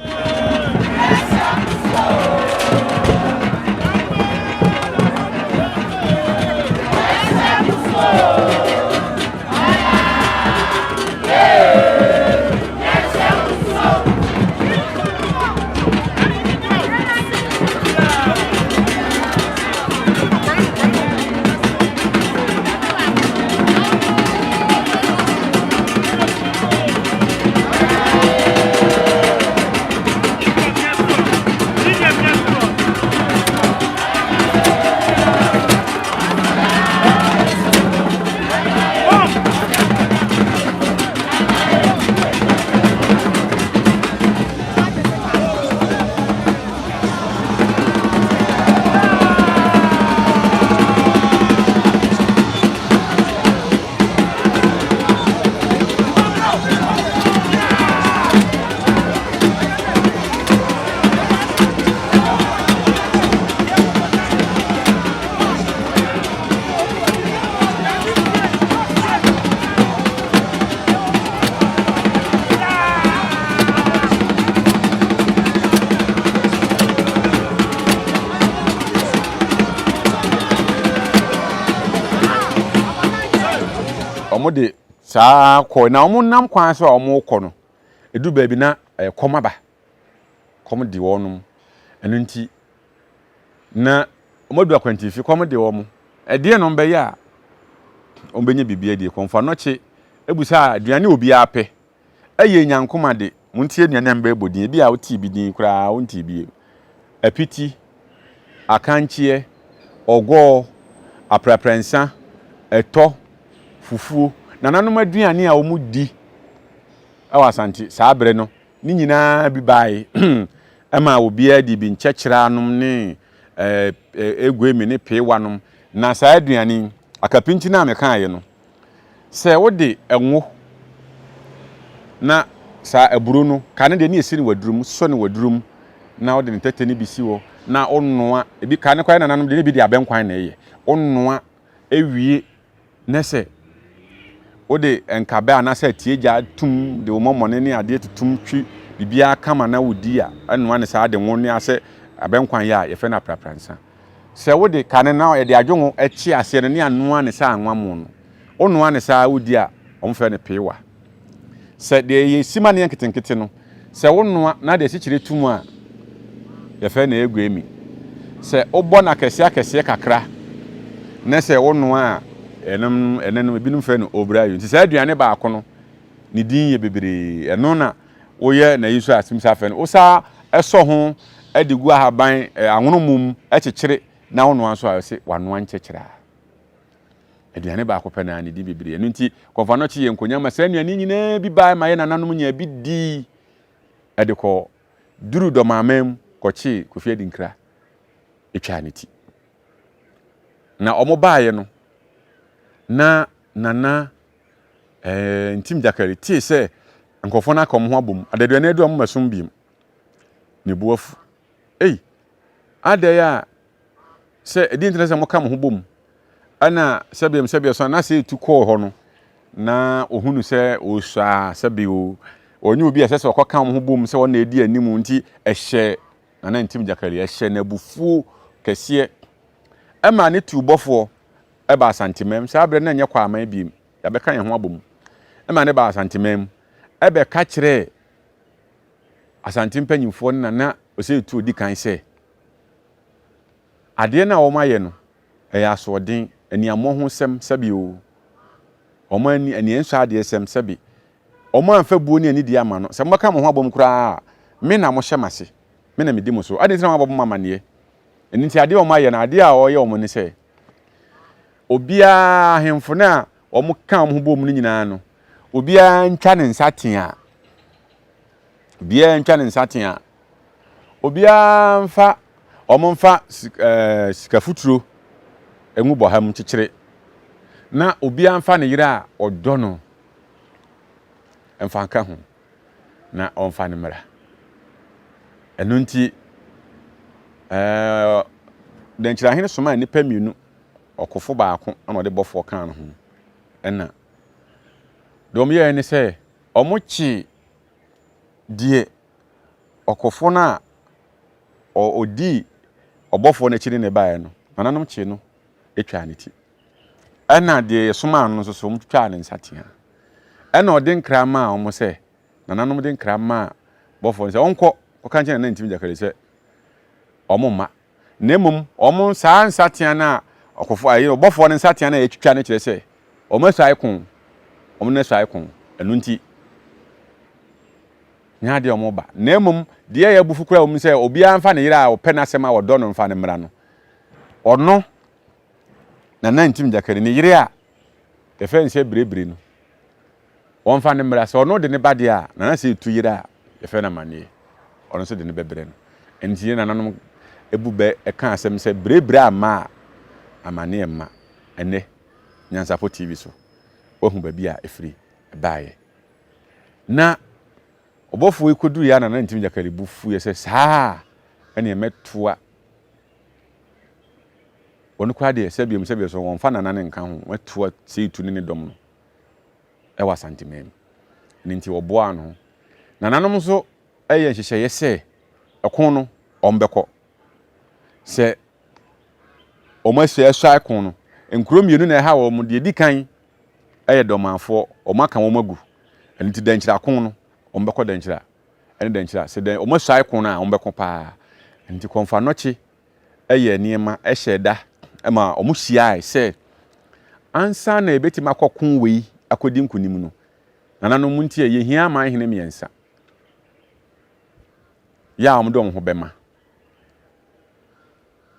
omode saa ko na omu nam kwan so omu ko no edu baabi na komaba komde wonum enunti na omodu akwantifi komde wo mu ede no mbe ya ombenye bibia die konfa no che ebusa aduane obi ape eye nyankomade muntie nuane mbe bodin bi a oti bidin kura wonti bi apiti akanchie ogwo apraprensa eto fufuo nananom aduane a omu di awa asante saa bere no ni nyinaa bi bae ama obiara di bi nkyekyeraa nom ne eguemi ne peewanom na saa aduane akapinti na me kan ye no sɛ wode enwo na saa aburo no kane de ne esi ne wadurum so ne wadurum na wode ne tete ne bisi wo na onnoa ebi kane kwai nananom de ne bi de abenkwan na eye onnoa ewie nese wode enkabe anasa tieja tum de omomone ne ade tutum twi bibia kama na wodi a ennoa ne saa de nwo ne ase abenkwan ya ye fe na prapransa sɛ wode kane na ye de adwonwo echi ase ne anoa ne saa anwamo no onnoa ne saa wodi a omfe ne peewa sɛ de ye sima ne nketenkete no sɛ wonnoa na de sikyire tum a ye fe na eguemi sɛ obɔ na kɛse kakra na sɛ wonnoa a enenum ebinum fe no obrayo nti sɛ aduane ba akono ne din ye bebre eno na woyɛ na yiso asimsa fe no wosa ɛsɔ ho adigu ahaban anwonomum ɛkyekyere na wonnoa so a se wanoa nkyekyeraa aduane ba akopɛ na ne di bebre eno nti kɔfa no kye yenkonya ma sɛ anuane nyinaa bi ba ma ye nananom nya bi di ɛdekɔ duru dɔmamam kɔkye Kofi Adinkra etwa ne ti na omo baaye no na nana ntim jakari tie sɛ nkɔfo na kom ho abom adaduane adu am masom biem ne buafu adaya sɛ edi ntena sɛ mo kam ho bom ana sɛbiem so na sɛ etu kɔ hɔ no na ohunu sɛ osua sɛbio onye obi asɛ sɛ ɔkɔka ho bom sɛ wɔna edi animu nti ɛhyɛ nana ntim jakari ɛhyɛ na bufuo kɛseɛ ɛma ne tu bɔfoɔ ɛba asantemam saa abrɛ na nyɛ kwa aman biem yɛbɛka yɛn ho abom ɛma ne ba asantemam ɛbɛka kyerɛ asantem panyimfoɔ na ɔsɛ tu odi kan sɛ adeɛ na wɔn ayɛ no ɛyɛ asoɔden aniamɔ ho sɛm sɛbio wɔn ani aniɛnso adeɛ sɛm sɛbi wɔn amfa buo ne ani di ama no sɛ mbɛka mo ho abom koraa me na mo hyɛ mase me na me di mo so ade ntena mo abom amaneɛ ɛni nti adeɛ wɔn ayɛ na adeɛ a ɔyɛ wɔn ne sɛ obia hemfo na omo kan ho bom no nyinaa no obia ntwa ne nsatea obia mfa omo mfa sikafuturo engu boham kyekyere na obia mfa ne yira a odɔ no mfa nka ho na ɔmfa ne mra ɛno nti denkyira hene soma nipa mienu ɔkofo baako ana ɔde bɔfo kan no ho ɛna dɔm yɛ ne sɛ ɔmo kyi die ɔkofo na odi ɔbɔfo na kyiri ne bae no nananom kyi no etwa ne ti ɛna de soma no so ɔmo twa ne nsatea ɛna ɔde nkrama a ɔmo sɛ nananom de nkrama a bɔfo sɛ ɔnkɔ ɔka nkyɛn na ntim jakare sɛ ɔmo ma nemum ɔmo saa nsatea na ɔkofo ayi ɔbɔfo ne nsatea na etwa ne kyerɛ sɛ ɔmo asai kon ɔmo na asai kon ɛno nti nya de ɔmo ba nemum de yɛ bufu kura ɔmo sɛ obi amfa ne yira a ɔpɛ na asɛm a ɔdɔ no mfa ne mra no ɔno na ntim jakare ne yire a yɛfɛ nhyɛ birebire no ɔmfa ne mra sɛ ɔno de ne ba de a na sɛ etu yire a yɛfɛ na maneɛ ɔno nso de ne bɛbrɛ no ɛnti na nanom ebu bɛ ɛka asɛm sɛ birebire ama amaneɛ ma ɛnɛ Nyansafo TV so wahu baabi a efiri baaye na ɔbɔfo yi kodu ya na ntim jakare bufu yɛ sɛ saa ɛne mɛtoa ɔno kwa de sɛ biom so wɔmfa nana ne nka ho mɛtoa sɛ itu ne dɔm no ɛwɔ asantemam ne nti wɔboa no nananom nso ɛyɛ nhyehyɛeɛ sɛ ɛkon no ɔmbɛkɔ sɛ ɔmo asua ɛkon no nkuro mienu na ɛha wɔn de di kan ɛyɛ dɔmanfoɔ ɔmo aka wɔn agu ɛno nti dankyira kon no ɔmo bɛkɔ dankyira ɛne dankyira sɛ dan ɔmo asua ɛkon na ɔmo bɛkɔ paa nti kɔnfa nɔkye ɛyɛ nneɛma ɛhyɛ da ɛma ɔmo hyia sɛ ansa na ebɛtim akɔ kon wei akɔdi nkunim no nananom nti yɛ hia ma hene mmiɛnsa ya ɔmo dɔm ho bɛma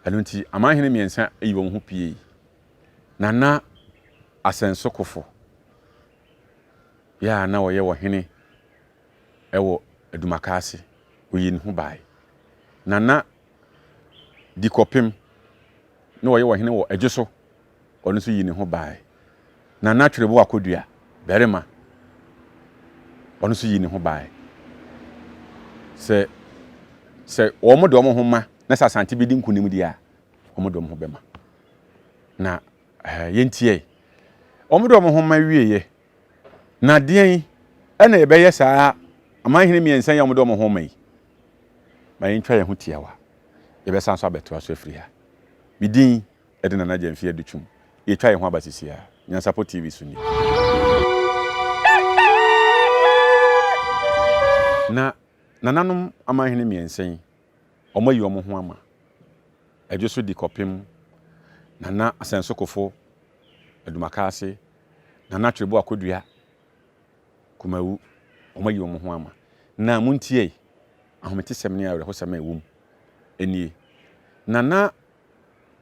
ɛno nti amahene mmiɛnsa eyi wɔn ho pie nana Asensokofo ya na wɔyɛ wɔ hene ɛwɔ Edumakase oyi ne ho bae nana di kopem na oye wo hene wo adweso ono so yi ne ho bae nana Twerebo Akodua berema ono so yi ne ho bae se omo de omo ho ma na sa Asante bi di nkunim dia omo de omo ho bema na yentie omo de omo ho ma wieye na den ena yebeye saa amanhene miensan ya omo de omo ho mai ma yentwa ye ho tiawa yebesan so abeto aso afiri ha bidin ede Nana Gyamfi adutwum yetwa ye ho abasisia Nyansapo TV so ni na nananom amanhene miensan omo yi omo ho ama adwoso di kopem Nana Asenso Kofo Edumakase Nana Twerebo Akodua Kumawu omo yi omo ho ama na muntie ahomete sem ne awre ho sem ewum enie Nana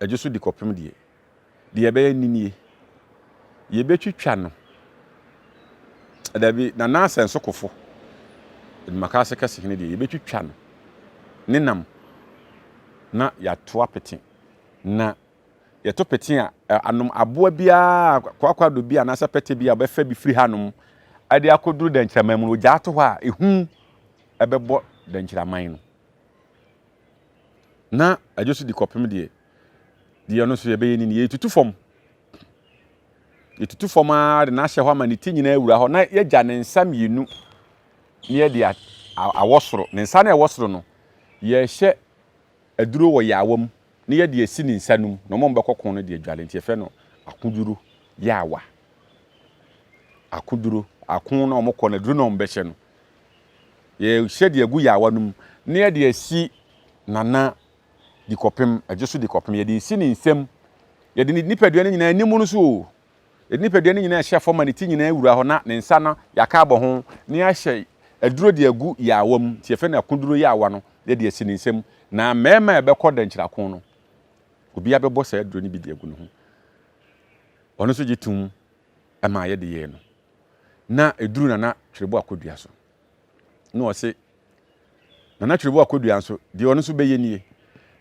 adwoso di kopem de yebeye ninie yebetwitwa no adabi Nana Asenso Kofo Edumakase kase hene de yebetwitwa no nenam na yato apete na yeto pete a anom aboa bia kwakwa do bia na sa pete bia obefa bi firi hanom ade akoduru dankyiraman mu ogya ato ho a ehu ebebo dankyiraman no na adwoso di kopem de ono so yebeye ni yetutu fom a de na hye ho ama ne ti nyina awura ho na yegya ne nsa mienu ne ye de awosoro ne nsa na awosoro no ye hye aduro wo yawam ne ye de esi ne nsa num no mo mbekokon no de adwale nti efe no akuduro yawa akuduro akun na omokọ na duro no mbehye no ye hye de agu yawa num ne ye de esi Nana di kopem adwoso di kopem ye de esi ne nsam ye de nipadua ne nyina animu no so ye de nipadua ne nyina hye foma ne ti nyina awura ho na ne nsa no yaka abo ho ne ya hye aduro de agu yawam ti efe na akuduro yawa no ye de esi ne nsam na mema ebekọ dankyira no obi abebo sa aduro ni bi de agu no ho ono so gitum ama ye de ye no na eduru Nana Twerebo Akodua so no o se Nana Twerebo Akodua so de ono so beye nie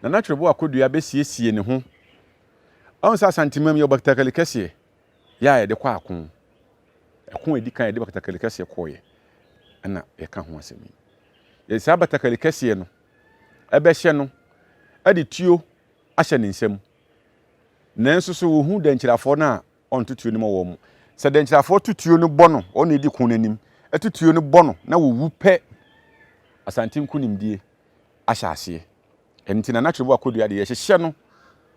Nana Twerebo Akodua be siesie ne ho on sa santimam ye baktakale kase ya ye de kwa akon edi kan ye de baktakale kase koye ana ye ka ho asemi ye sa baktakale kase no ebe hye no ade tuo ahye ne nsam nanso so wo hu dankyirafo na on tutuo ni mo wo mu se dankyirafo tutuo no bɔ no on edi kun nanim etutuo no bɔ no na wo wu pɛ Asante nkunimdie ahye ase enti Nana Twerebo Akodua de ye hye no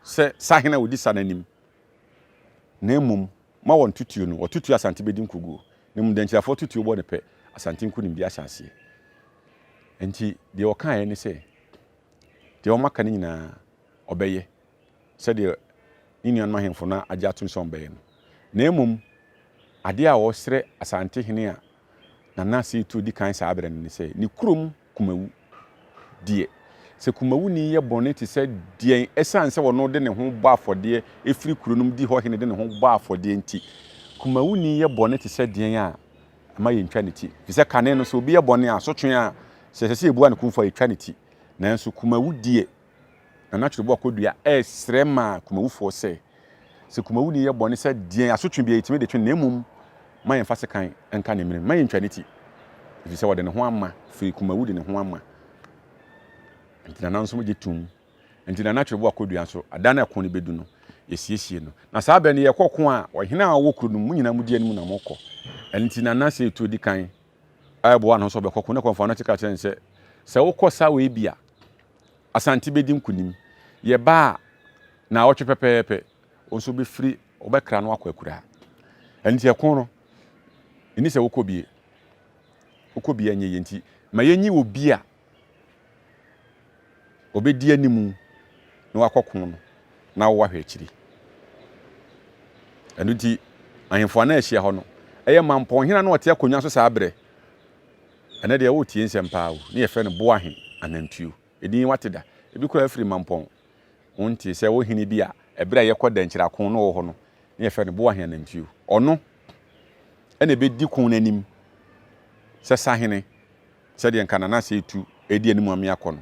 se sahena wodi sananim na emum ma won tutuo no otutuo Asante bedi nkugu ne mu dankyirafo tutuo bɔ ne pɛ Asante nkunimdie ahye ase enti de o kan ye ne se de o maka ne nyina obeye se de union mahemfo na agya atum so obeye no na emum ade a wo sere Asante hene a Nana se tu di kan sa abere ne se ni kurom Kumawu die se Kumawu ni ye bone ti se die esanse wo no de ne ho bɔ afode efiri kuronum di ho hene de ne ho bɔ afode nti Kumawu ni ye bone ti se die a ama ye ntwa ne ti fi se kane no so obi ye bone a so twen a se ebu an kumfo ye twa ne ti nanso Kumawu die Nana Twerebo Akodua esrema Kumawu fo se Kumawu ni ye bone se die asotwe bi etime de twen na emum ma ye mfase kan enka ne mire ma ye ntwa ne ti fi se wo de ne ho ama fi Kumawu de ne ho ama nti Nana nso mo gitum nti Nana Twerebo Akodua nso adana ekon ne bedu no yesiesie no na saa be ne ye kokon a ohina a wo kuru no mu nyina mu die anim na mokọ nti Nana se tu di kan ayebo an so be kokon na konfa na tika chen se wo kọ sa we bia Asante bedi nkunim ye ba na wo twepepepe onso be firi obekra no akwa nti ekon no ini se wo kọ bie anye ye nti ma yenyi wo bia obedi animu na wakokon no na wo wahwe akiri enu ti ahemfo na ehia ho no eye mampon hina na wote akonwa so saa bre ene de wo tie nsɛmpa wo ne ye fe no bo ahen anantuo edin wateda ebi kura afiri mampon wonti sɛ wo hini bi a ebre ye kɔ dankyira kon no wo ho no ne ye fe no bo ahen anantuo ɔno ene be di kon nanim sɛ sahene said the Canana say to Eddie and Mammy Akon.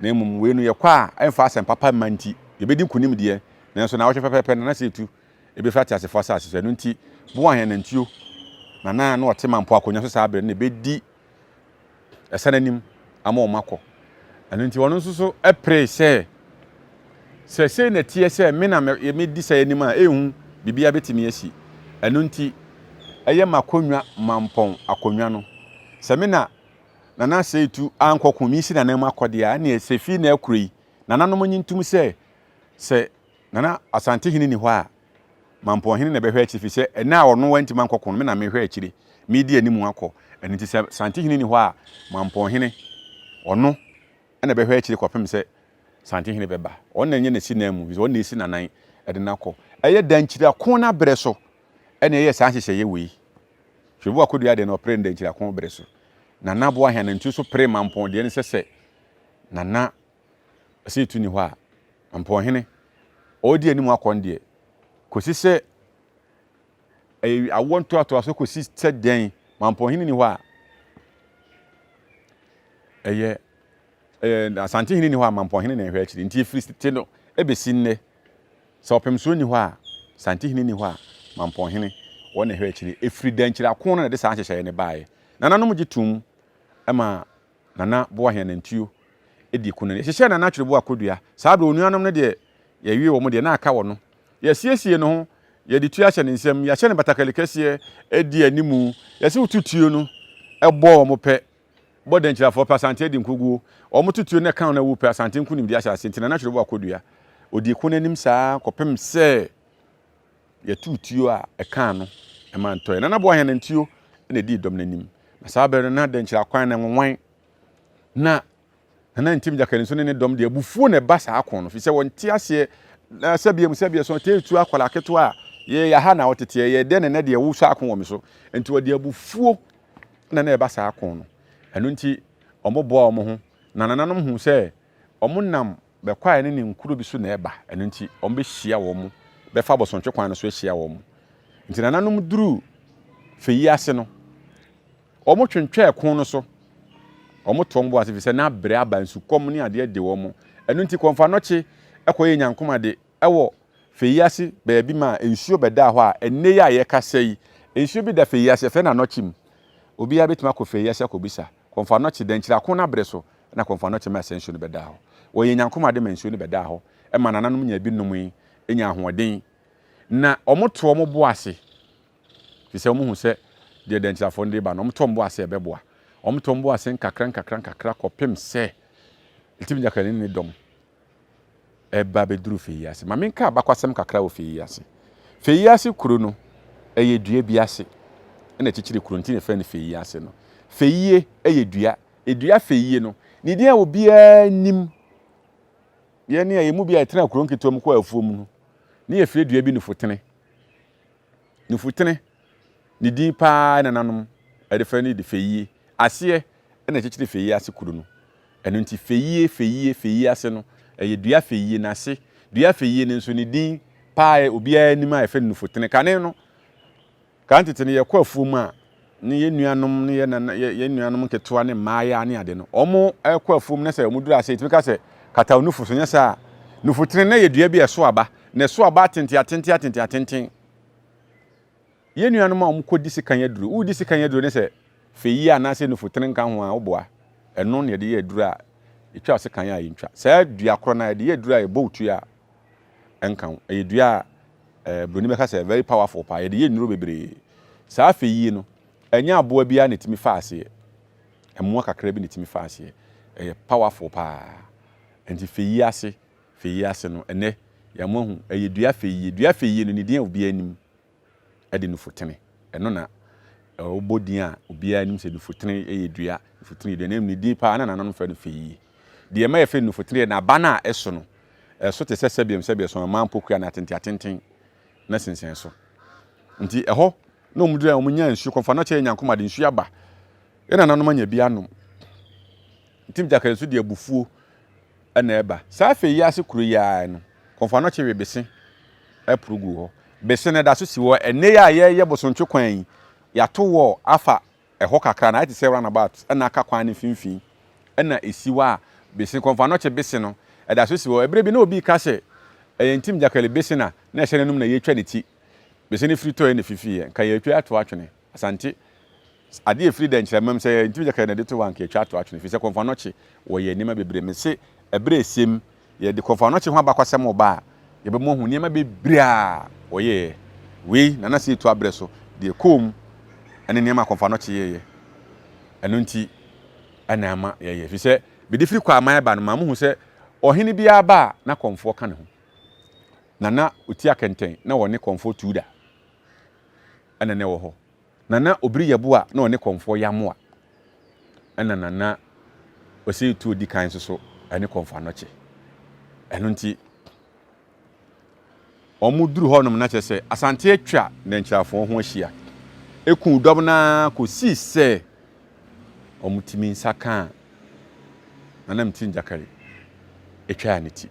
Name when you acquire, and fast and papa manti, you be kunim dear, Nelson out of pepper and I say to a be fat as a fast as a nunti, boy and two. Nana no Tim and Poco, no sabre, and a bit d a synonym, a more mako. And until one also a pray say na tie say me na me di say anima ehun bibia betimi asi enu nti eye makonwa mampon akonwa no se me na say tu ankokun mi si na nam akode a na sefi na akuri nana no nyintum se nana asante hini ni hɔ a mampon hini na behwe achifi se ena ono wanti mankokun me na me hwe achiri me di animu akɔ enu nti se asante hini ni hɔ a mampon hini ono na behwe achiri kopem se santi hini beba on na nye ne sinamu bi on na esi nanan e de nakɔ eye danchiri akon na brɛ so ene eye san hyehyɛ ye wei hwebu akodua de na opre danchiri akon brɛ so nana bo ahia na ntu so pre mampon de ne sese nana se tu ni hɔ a mampon hini odi animu akon de kosi se awonto ato aso kosi se den mampon hini ni hɔ a eye asante hini ni hɔ a mampon hini na ehwe akiri nti efiri no ebesi nne so opem so ni hɔ a asante hini ni hɔ a mampon hini wɔ na ehwe akiri efiri danchiri akon na de san hyehyɛ ne baaye nana no mgitum ema nana bo ahia na ntuo edi kuno ne hyehyɛ nana twere bo akodua saa bro onuanom no de ye wie wo mo de na aka wo no ye siesie no ho ye de tua hye ne nsam ya hye ne batakale kese edi animu ye se ututuo no ɛbɔ wo mo pɛ bɔden kyira for percent edi nkuguo omututuo ne kan na wu pɛ asante nkunim di ahyɛ asente na twere bo akodua odi ko nanim saa kopem sɛ ye tutuo a ɛkan no ɛma ntɔe na bo ahia na ntuo na di dom nanim na saa bɛre na den kyira kwan na nwan na ntim jakani so ne dom de abufuo na ba saa akon no fi sɛ wonte ase na sabie so tetu akwala keto a ye ya ha na wotete ye de ne de wo so akon wo me so enti wode abufuo na ba saa akon no ɛno nti ɔmoboa ɔmo ho na nananom hu sɛ ɔmo nam bɛkwae ne nkuro bi so na ɛba ɛno nti ɔmo behia wɔ mo bɛfa bɔsɔntwe kwan no so ehia wɔ mo nti nananom duru feyi ase no ɔmo twentwa ɛkon no so ɔmo tombo ase fi sɛ na bre aba nsu kom ne ade de wɔ mo ɛno nti kɔmfa nɔkye ɛkɔyɛ nyankoma de ɛwɔ feyi ase baabi ma nsuo bɛda hɔ a ɛnne ya yɛ kasa yi nsuo bi da feyi ase fɛ na nɔkyim obi ya betuma kɔ feyi ase akɔbisa kɔmfa nɔkye dankyira akon na bre so na kɔmfa nɔkye ma nsuo no bɛda hɔ wɔyɛ nyankoma de ma nsuo no bɛda hɔ ɛma nananom nya bi nom yi enya ahoɔden na ɔmo to ɔmo bo ase fi sɛ ɔmo hu sɛ de dankyira fo ndi ba no ɔmo to ɔmo bo ase ɛbɛboa ɔmo to ɔmo bo ase nkakra kɔpem sɛ ɛtimi jakani ne dɔm ɛba bɛduru feyi ase ma menka abakwasɛm kakra wɔ feyi ase kuro no ɛyɛ dua bi ase ɛna kyikyiri kuro nti ne fɛ ne feyi ase no feyi ɛyɛ dua feyi no ne dia obi anim ye ne ayɛ mu bi a ɛtena kuro nketo mu kɔ afuo mu no ne yɛ fire dua bi nufutene ne din pa na nanom ɛde fɛ ne de feyi ase ɛna kyikyiri feyi ase kuro no ɛno nti feyi ase no ɛyɛ dua feyi na ase dua feyi ne nso ne din pa obi anim a ɛfɛ nufutene kane no kan tete ne yɛ kɔ afuo mu a ne yɛ nuanom ne yɛ nuanom ketewa ne maaya ne ade no ɔmo ɛkɔ afuo mu na sɛ ɔmo duru ase itimi ka sɛ kataw nufu so nyɛ saa nufutene na yɛ dua bi ɛso aba na ɛso aba atenten yɛ nuanom a ɔmo kɔ di sikan yɛ duru wo di sikan yɛ duru ne sɛ feyi a na sɛ nufutene nka ho a woboa ɛno ne yɛ de yɛ duru a etwa sikan yɛ a yɛntwa saa dua korɔ na yɛ de yɛ duru a ɛbɔ utu a ɛnka ho ɛyɛ dua a broni bɛka sɛ very powerful pa yɛ de yɛ nnuro bebree saa feyi no ɛnya aboa bia ne timi fa ase ɛmoa kakra bi ne timi fa ase ɛyɛ powerful pa enti feyi ase no ɛnɛ yɛmo hu ɛyɛ dua feyi no ne din obi anim ɛde nufutene ɛno na ɔbɔ din a obi anim sɛ nufutene ɛyɛ dua nufutene ne din pa na nanom fa no feyi deɛ ma yɛ fɛ nufutene na ba na ɛso no ɛso te sɛ sɛbiɛ so ma mpokua na atenten na sensen so nti ɛhɔ na omudura omunya nsu kɔmfa na kyɛ nyankoma de nsu aba ɛna nanom anya bi anom ntim jakare so de abufuo ɛna ɛba saa feyi ase kuro ya no kɔmfa na kyɛ webese ɛprogu hɔ bese ne da so si hɔ ɛne ya yɛ bosontwe kwan yato wɔ afa ɛhɔ kakra na ayɛ te sɛ runabout ɛna aka kwan ne mfimfini ɛna esiwa besi kɔmfa no kye besi no ɛda so si wɔ ebere bi na obi ka sɛ ɛyɛ ntim jakale besi na ɛhyɛ n'anum na yɛtwa ne ti besi ne firi tɔɛ ne fifi yɛ nka yɛtwa ato atwene asante ade efiri da nkyerɛmam sɛ ntim jakale na de to wanka yɛtwa ato atwene fi sɛ kɔmfa no kye wɔyɛ nneɛma bebree me se ebere esiem yɛde kɔmfa no kye ho abakɔsɛm ɔba yɛbɛmo hu nneɛma bebree a wɔyɛ wei na na se etu abrɛ so deɛ kom ɛne nneɛma kɔmfa no kye yɛyɛ ɛno nti ɛna ama yɛyɛ fi sɛ bidi firi kwa aman ba no ma mu hu sɛ ɔhene bi aba na kɔmfoɔ ka ne ho nana oti akɛntɛn na wɔne kɔmfoɔ tuuda ɛna ne wɔ hɔ nana obiri yɛbo a na wɔne kɔmfoɔ yamoa ɛna nana ɔsɛ tu odi kan so ɛne kɔmfa no kye ɛno nti ɔmo duru hɔ nom na kyerɛ sɛ asante atwa na nkyirafoɔ ho ahyia eku dɔm na kɔsi sɛ ɔmo timi nsa ka nana mtin jakare etwa ne ti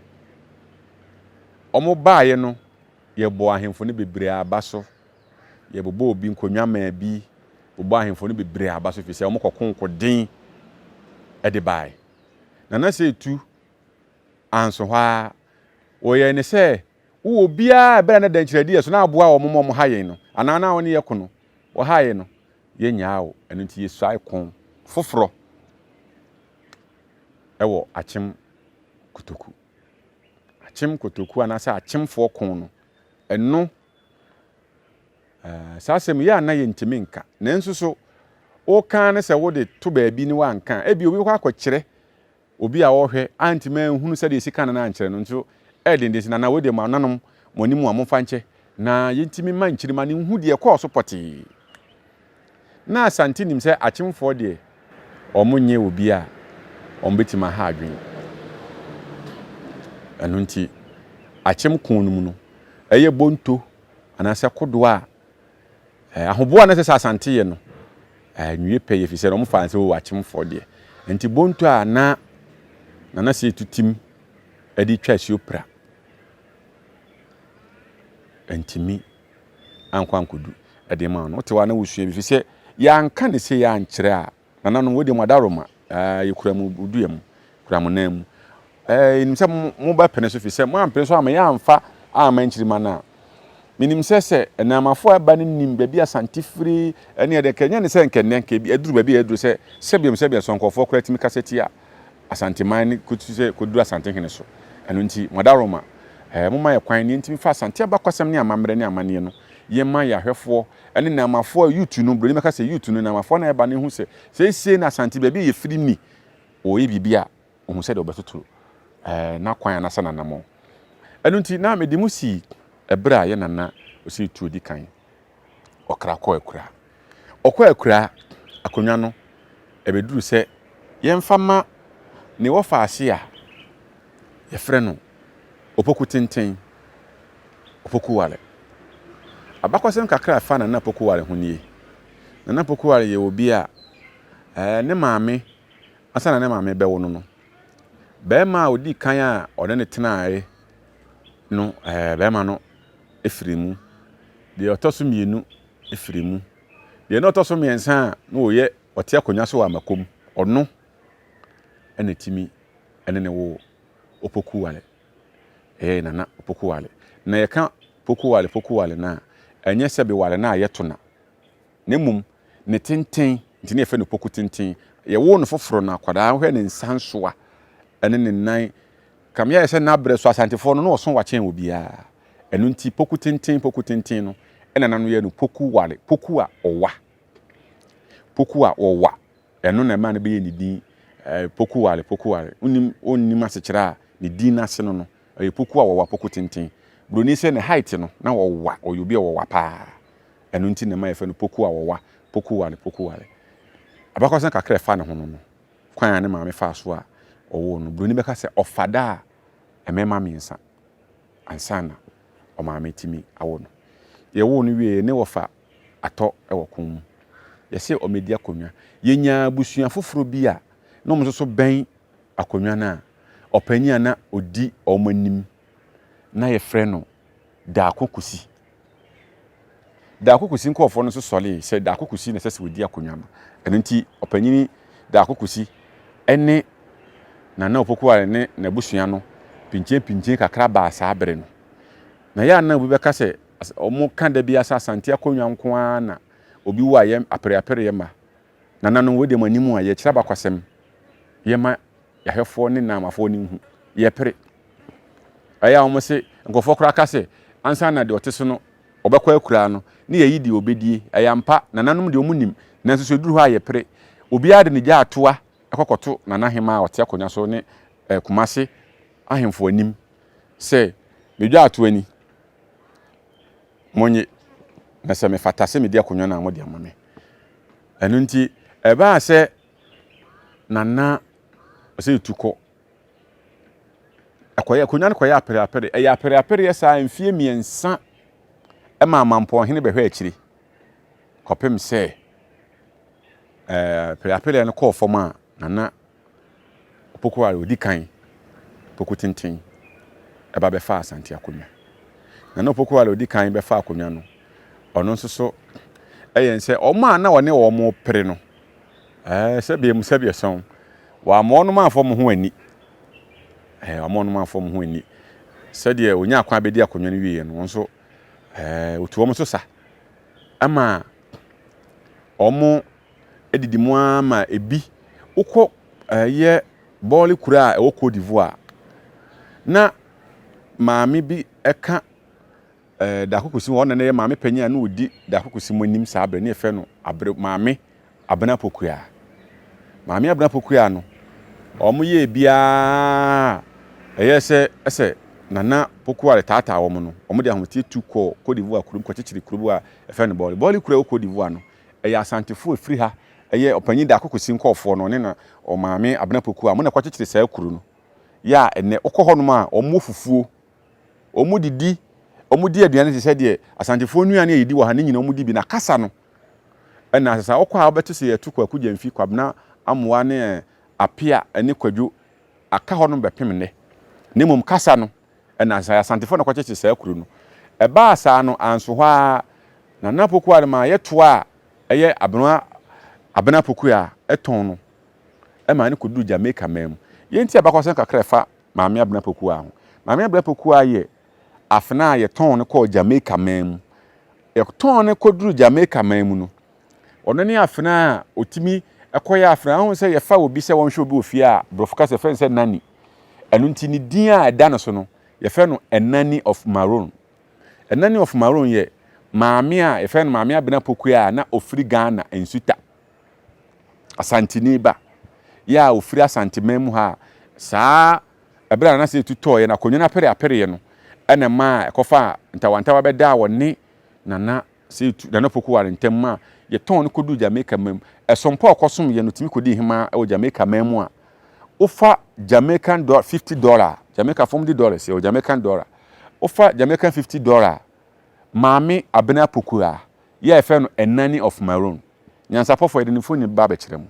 ɔmo baaye no yɛbɔ ahemfo ne bebree aba so yɛbobɔ obi nkonwa maa bi bobɔ ahemfo ne bebree aba so fi sɛ ɔmo kɔkonko den ɛde baaye nana sɛ etu anso hɔ a wɔyɛ ne sɛ wo bia bɛrɛ na dankyerɛdi so na aboa ɔmo mo ha yɛn no ana na wɔne yɛ kono wɔ ha yɛn no yɛnyaa wo ɛno nti yɛsuae kon foforɔ ɛwɔ akyem kotoku anasɛ akyemfoɔ kon no ɛno saa asɛm yɛ ana yɛntimi nka nanso so woka ne sɛ wode to baabi ne wanka ebi obi kɔ akɔkyerɛ obi a wɔhwɛ antimi nhunu sɛ de sika na ankyerɛ no nso ɛdendesi na wode ma nanom mɔnimu a momfa nkyɛ na yɛntimi ma nkyirima ne hu deɛ kɔɔ so pɔtee na asante nim sɛ akyemfoɔ deɛ ɔmo nye obi a ɔmo betima ha adwen ɛno nti akyem kon no mu no ɛyɛ bonto anasɛ kodoa a ahoboa na sɛ asante yɛ no nwie pɛ yɛ fi sɛ ɔmo fa nsɛ wɔ akyemfoɔ deɛ nti bonto a na sɛ tutim ɛde twa siopra ntimi ankwankodu ɛde ma no wotewa na wosua bi fi sɛ yɛanka ne sɛ yɛankyerɛ a nananom wode mu adaroma yɛkura mu udua mu kura mu nan mu nim sɛ mo ba pene so fi sɛ mo ampene so ama yɛamfa ama nkyirima na minim sɛ enamafo aba ne nim baabi asante firi ɛne ɛde kanya ne sɛ nkɛnɛ nke bi aduru baabi aduru sɛ sɛbiam sonkɔfo kora timi kaseti a asante man ne kutu sɛ koduru asante hene so ɛno nti modaroma mo ma yɛ kwan ne ntimi fa asante aba kwasɛm ne amammerɛ ne amane no yɛma yɛ ahwɛfoɔ ɛne namafo yutu no broni meka sɛ yutu no namafo na ɛba ne hu sɛ na asante baabi yɛ firi ni ɔyɛ bibi a ɔhu sɛ de ɔbɛtoto na kwan anasa nanamo ɛno nti na mede mu si ɛbrɛ a yɛ nana ɔsɛ tu odi kan ɔkra kɔ akura akonwa no ɛbɛduru sɛ yɛmfa ma ne wɔfa ase a yɛfrɛ no opoku tenten opoku wale abakɔsɛm kakra fa nana opoku wale ho nie nana opoku wale yɛ obi a ne maame asa na ne maame bɛwo no bɛɛma a odi kan a ɔde ne tenae no bɛɛma no efiri mu deɛ ɔtɔ so mmienu efiri mu deɛ na ɔtɔ so mmiɛnsa a na ɔyɛ ɔte akonwa so wɔ amakom ɔno ɛna timi ɛne ne wo opoku wale nana opoku wale na yɛka poku wale na ɛnyɛ sɛbe wale na ayɛto na mmom ne tenten nti ne yɛfɛ no poku tenten yɛwo no foforo na akwadaa hwɛ ne nsansoa ɛne ne nan kam yɛ sɛ na brɛ so asantefoɔ no na ɔso wakyɛn obiara ɛno nti poku tenten no ɛna nano yɛ no poku wale poku a ɔwa ɛno na ma no bɛyɛ ne din poku wale onim asekyerɛ a ne din n'ase no ɛyɛ poku a wɔwa poku tenten broni sɛ ne height no na wɔwa ɔyɛ obi a wɔwa paa ɛno nti na ma yɛfɛ no poku a wɔwa poku wale abakɔsɛn kakra fa ne ho no kwan a ne maame fa so a ɔwɔ no broni bɛka sɛ ɔfada a ɛmɛma miɛnsa ansana ɔmaame timi awo no yɛwo no wie ne wɔfa atɔ ɛwɔ kon mu yɛsɛ ɔmɛdi akonwa yɛnya busua foforo bi a na ɔmo so bɛn akonwa na ɔpanyin na odi ɔmo anim na yɛfrɛ no daako kusi nkɔɔfoɔ no so sɔle sɛ daako kusi na sɛ wodi akonwa no ɛno nti ɔpanyini da akokosi ɛne Nana Opokuware ne n'abusua no pinkyen kakra ba saa bere no na ya na obi bɛka sɛ ɔmo ka da bi asa asante akonnwa nko a na obi wo ayɛ apere yɛma nana no wode manimu a yɛkyerɛ bakwasɛm yɛma yɛhwɛfoɔ ne namafoɔ ne hu yɛpere ɛyɛ ɔmo se nkɔfoɔ kora ka sɛ ansa na de ɔte so no ɔbɛkɔ akura no ne yɛyi de obɛdie ɛyɛ ampa nananom de ɔmo nim nanso so duru hɔ a yɛpere obiara de ne gya atoa akɔkɔto nana hema a ɔte akonnwa so ne Kumase ahemfo anim sɛ medwa atoa ni monye na sɛ mefata sɛ medi akonnwa na mode amame ɛno nti ɛbaa sɛ nana ɔsɛ tukɔ akɔyɛ akonnwa no kɔyɛ apere ɛyɛ apere yɛ saa mfie miɛnsa ɛma amampɔ hene bɛhwɛ akyiri kɔpem sɛ apere no kɔɔ fam a Nana Opokuware odi kan poku tenten ɛba bɛfa asante akonnwa Nana Opokuware odi kan bɛfa akonnwa no ɔno nso so ɛyɛ nsɛ ɔma na ɔne ɔmo pere no sɛ bie sɔn wa mo no ma afɔ mo ho ani ɔmo no ma afɔ mo ho ani sɛ deɛ onya akwa bɛdi akonnwa no wie no nso otu ɔmo so sa ama ɔmo edidi mu ama ebi ukɔ yɛ bɔɔli kura a ɛwɔ Cote d'Ivoire na maame bi ɛka da akokosi wɔn na yɛ maame panyin a na odi da akokosi mu anim saa abere ne yɛfɛ no abere maame Abena Pokuya maame Abena Pokuya no ɔmo yɛ bia ɛyɛ sɛ Nana Opokuware tata wɔn no ɔmo de ahomete tu kɔ Cote d'Ivoire kurom kɔ kyekyere kurom a ɛfɛ no bɔɔli kura wɔ Cote d'Ivoire no ɛyɛ asantefo efiri ha ɛyɛ ɔpanyin da akokosi nkɔɔfoɔ no ne na ɔmaame Abena Pokuya mo na kɔ kyekyere saa kuru no ya ɛnɛ ɔkɔ hɔ nom a ɔmo fufuo ɔmo didi ɔmo di aduane te sɛ deɛ asantefo nnuane a yɛdi wɔ ha ne nyina ɔmo di bi na kasa no ɛna sasa ɔkɔ a ɔbɛto sɛ yɛto kɔ akugya mfi kwabena amoa ne apia ne kwadwo aka hɔ no bɛpem ne mmom kasa no ɛna sasa asantefo na kɔ kyekyere saa kuru no ɛbaa saa no anso hɔ a Nana Opokuware ma yɛto a ɛyɛ Abena Pokuya ɛtɔn no ɛma ne kɔduru Jamaica mam yɛnti abakɔsɛn kakra fa maame Abena Pokuya ho maame Abena Pokuya yɛ afena a yɛtɔn no kɔ Jamaica mam yɛtɔn no kɔduru Jamaica mam no ɔno ne afena a otimi ɛkɔyɛ afena ho sɛ yɛfa obi sɛ wɔnhwɛ obi ofie a brofoka sɛ fɛn sɛ nani ɛno nti ne din a ɛda no so no yɛfɛ no Enani of Maroon Enani of Maroon yɛ maame a yɛfɛ no maame Abena Pokuya na ofiri Ghana Nsuta asantini ba ya ofiri asante memu ha saa ɛbra na sɛ tutɔɔ na konyo na apere no ɛna ma ɛkɔfa ntawantawa bɛda wɔne Nana Opokuware ntam a yɛtɔn no kɔdu Jamaica mem ɛsompa ɔkɔsom yɛ no timi kɔdi hima ɛwɔ Jamaica memu a ofa Jamaican $50 Jamaica from the dollars yɛ Jamaican dollar ofa Jamaican $50 maame Abena Pokuya yɛ ɛfɛ no Enani of Maroon nyansapɔfo yɛde ne foni ba bɛkyerɛ mu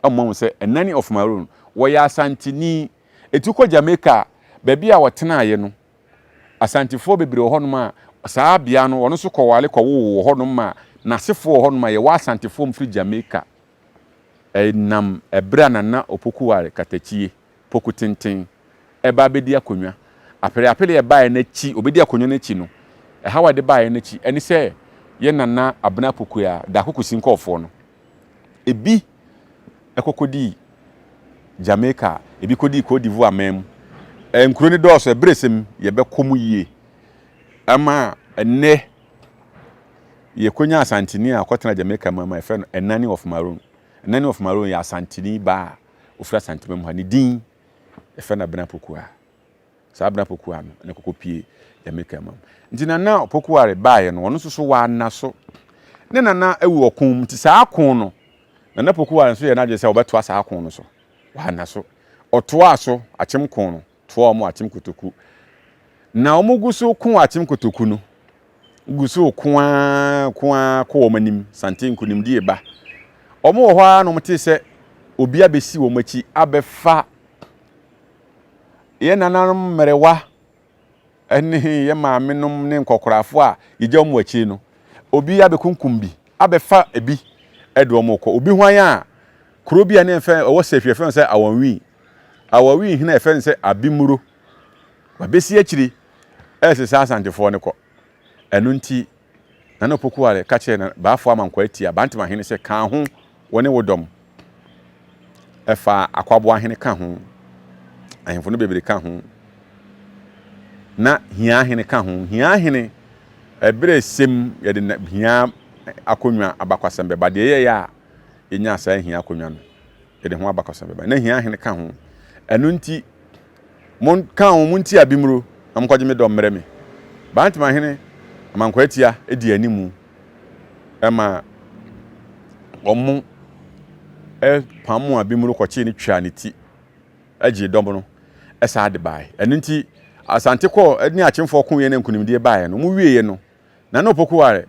ammo sɛ Enani of Maroon wɔyɛ asantini etukɔ Jamaica baabi a wɔtena ayɛ no asantifo bebre wɔ hɔ nom a saa bia no ɔno so kɔwale kɔwo wɔ hɔ nom a nasefo wɔ hɔ nom a yɛwɔ asantifo mfiri Jamaica ɛnam ɛbra Nana Opokuware katakie poku tenten ɛba bedi akonnwa apere ɛba n'akyi obedi akonnwa n'akyi no ɛha wade ba n'akyi ɛne sɛ yɛ Nana Abena Pokuya da akokosi nkɔɔfoɔ no ebi ɛkɔkɔdi Jamaica ebi kɔdi Cote d'Ivoire mam nkuro ne dɔɔso ɛbresem yɛbɛkɔ mu yie ama ɛnɛ yɛkonya asantini a kɔtena Jamaica mam ɛfɛ no Enani of Maroon Enani of Maroon yɛ asantini ba ofira asantini mu ha ne din ɛfɛ no Abena Pokuya saa Abena Pokuya no ne kɔkɔ pie Jamaica mam nti Nana Opokuware baeɛ no ɔno nso so wana so ne Nana ewu ɔkom nti saa akon no Nana Opokuware nso yɛ na gye sɛ ɔbɛtoa saa akon no so wana so ɔtoa so akyem kon no toa ɔmo akyem kotoku na ɔmo guso kon akyem kotoku no guso koa kɔ ɔmo anim santen kunim die ba ɔmo wɔ hɔ a no mte sɛ obi abesi wɔ mo akyi abɛfa yɛ nananom mmerewa ɛne yɛ maame nom ne nkɔkorafo a yɛgya ɔmo akyi no obi abɛkunkum bi abɛfa ebi edo mo kɔ obi hwan a kuro bia ne fɛ ɔwɔ sefie fɛ sɛ awanwi hina fɛ sɛ abimuro ba besi akiri ɛsesa asantefo ne kɔ ɛno nti Nana Opoku-Ware ka kyerɛ na baafo amankwa atia Bantama hene sɛ ka ho wɔne wodɔm ɛfa akwabo hene ka ho ahemfo no bebre ka ho na hia hene ka ho hia hene ɛbrɛ sem yɛde hia akonwa abakwasɛm bɛba de yɛ ya yɛnya asa hia akonwa no yɛde ho abakwasɛm bɛba na hia hene ka ho ɛno nti mon ka ho mon ti abimuro am kwagye me dɔm mmerɛ me Bantama hene amankwa atia edi animu ɛma ɔmo pamu abimuro kɔkye ne twa ne ti agye dɔm no ɛsa de bae ɛno nti asante kɔ ne akyemfo ko yɛ ne nkunimdie bae no mu wie no Nana Opoku-Ware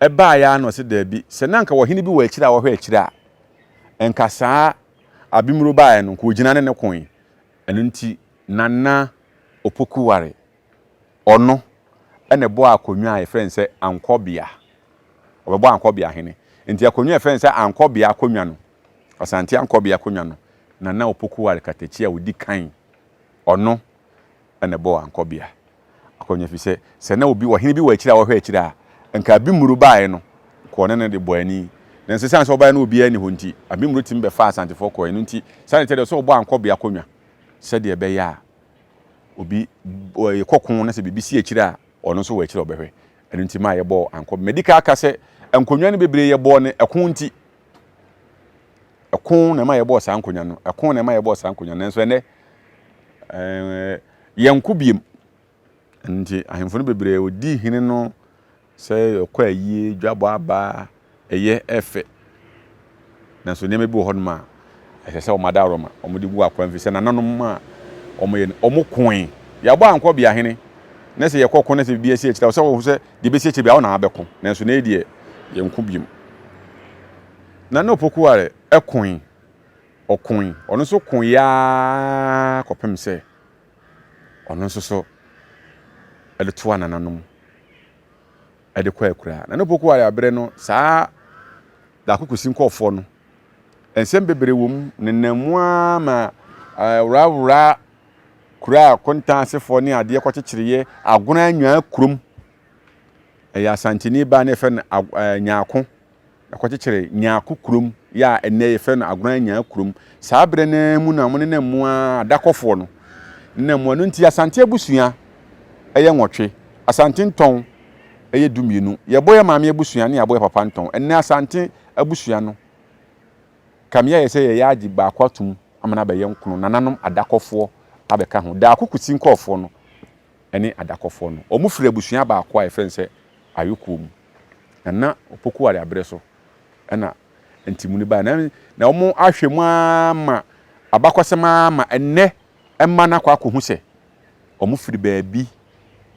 ɛbaa ya no se da bi sɛ nanka wɔ hene bi wɔ akyira a wɔhwɛ akyira a ɛnka saa abimuro bae no ko gyina ne koe ɛno nti Nana Opoku-Ware ɔno ɛne bɔ akonwa a yɛfrɛ sɛ ankɔbea ɔbɛbɔ ankɔbea hene nti akonwa yɛfrɛ sɛ ankɔbea akonwa no asante ankɔbea akonwa no Nana Opoku-Ware katakyi a wodi kan ɔno ɛne bɔ ankɔbea akonwa fi sɛ na obi wɔ hene bi wɔ akyira a wɔhwɛ akyira a nka abimuru bae no kɔ ne de bɔ ani na nse san so bae no obi ani ho nti abimuru tim bɛfa asantefo kɔ ɛno nti san tɛde so bɔ ankɔbea akonwa sɛ de ɛbɛyɛ a obi yɛkɔko na sɛ bibi si akyira a ɔno nso wɔ akyira ɔbɛhwɛ ɛno nti ma yɛbɔ ankɔ medical aka sɛ nkonwa no bebree yɛbɔ ne ɛko nti ɛko na ma yɛbɔ saa nkonwa no ɛko na ma yɛbɔ saa nkonwa no nso ɛnɛ yɛnko biem nti ahemfo no bebree odi hene no sɛ ɔkɔ ayie dwabɔ aba ɛyɛ ɛfɛ nanso nneɛma bi wɔ hɔ no ma ɛsɛ sɛ ɔmada aroma ɔmode bu akwan fi sɛ nananom a ɔmo koe yɛbɔ ankɔ bia hene na sɛ yɛkɔkɔ na sɛ bibia si akyira sɛ wo sɛ de besi akyira bia wo na abɛko nanso na ɛdeɛ yɛnko biem Nana Opoku-Ware ɔkoe ɔno nso ko ya kɔpem sɛ ɔno nso so ɛde toa nananom ɛde kɔ akura Nana Opoku-Ware abrɛ no saa da kokosi nkɔfoɔ no ensɛm bebree wɔ mu nenamua ma wura kura kontan asefo ne adeɛ kɔkyekyereyɛ agona anwa kurom ɛyɛ asanteni ba ne fɛ no nyaako akɔkyekyere nyaako kurom ya ɛnɛ fɛ no agona anwa kurom saa brɛ na mu na mo ne namua adakɔfo no namua no nti asante abusua ɛyɛ nwɔtwe asante ntɔn ɛyɛ dumienu yɛbɔ yɛ maame abusua ne yɛbɔ yɛ papa ntɔn ɛnɛ asante abusua no kamia yɛ sɛ yɛ agye baako atum amana bɛyɛ nkono nananom adakɔfo abɛka ho da akokusi nkɔfoɔ no ɛne adakɔfoɔ no ɔmo firi abusua baako a yɛfrɛ sɛ ayokuo mu Nana Opoku-Ware abrɛ so ɛna ntimu ne ba na ɔmo ahwɛ mu ama abakɔsɛm ama ɛnɛ ɛma na akɔ akɔhu sɛ ɔmo firi baabi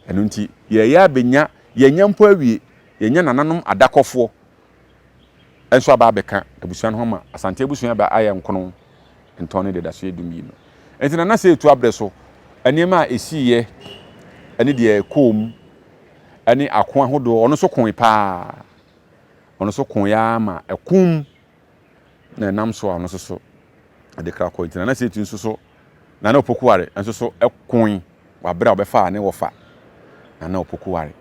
ɛno nti yɛyɛ abenya yɛnya mpo awie yɛnya nananom adakɔfoɔ ɛnso aba abɛka abusua no ho ma asante abusua ba ayɛ nkono ntɔn ne deda so edum yi no enti Nana sɛ etu abrɛ so nneɛma a esiyɛ ɛne deɛ kom ɛne ako ahodo ɔno so kon paa ɔno so kon ya ma ɛkum na nam so a ɔno so ade kra kɔ enti Nana sɛ etu nso so Nana Opoku-Ware nso so ɛkon wabrɛ a ɔbɛfa ne wɔfa Nana Opoku-Ware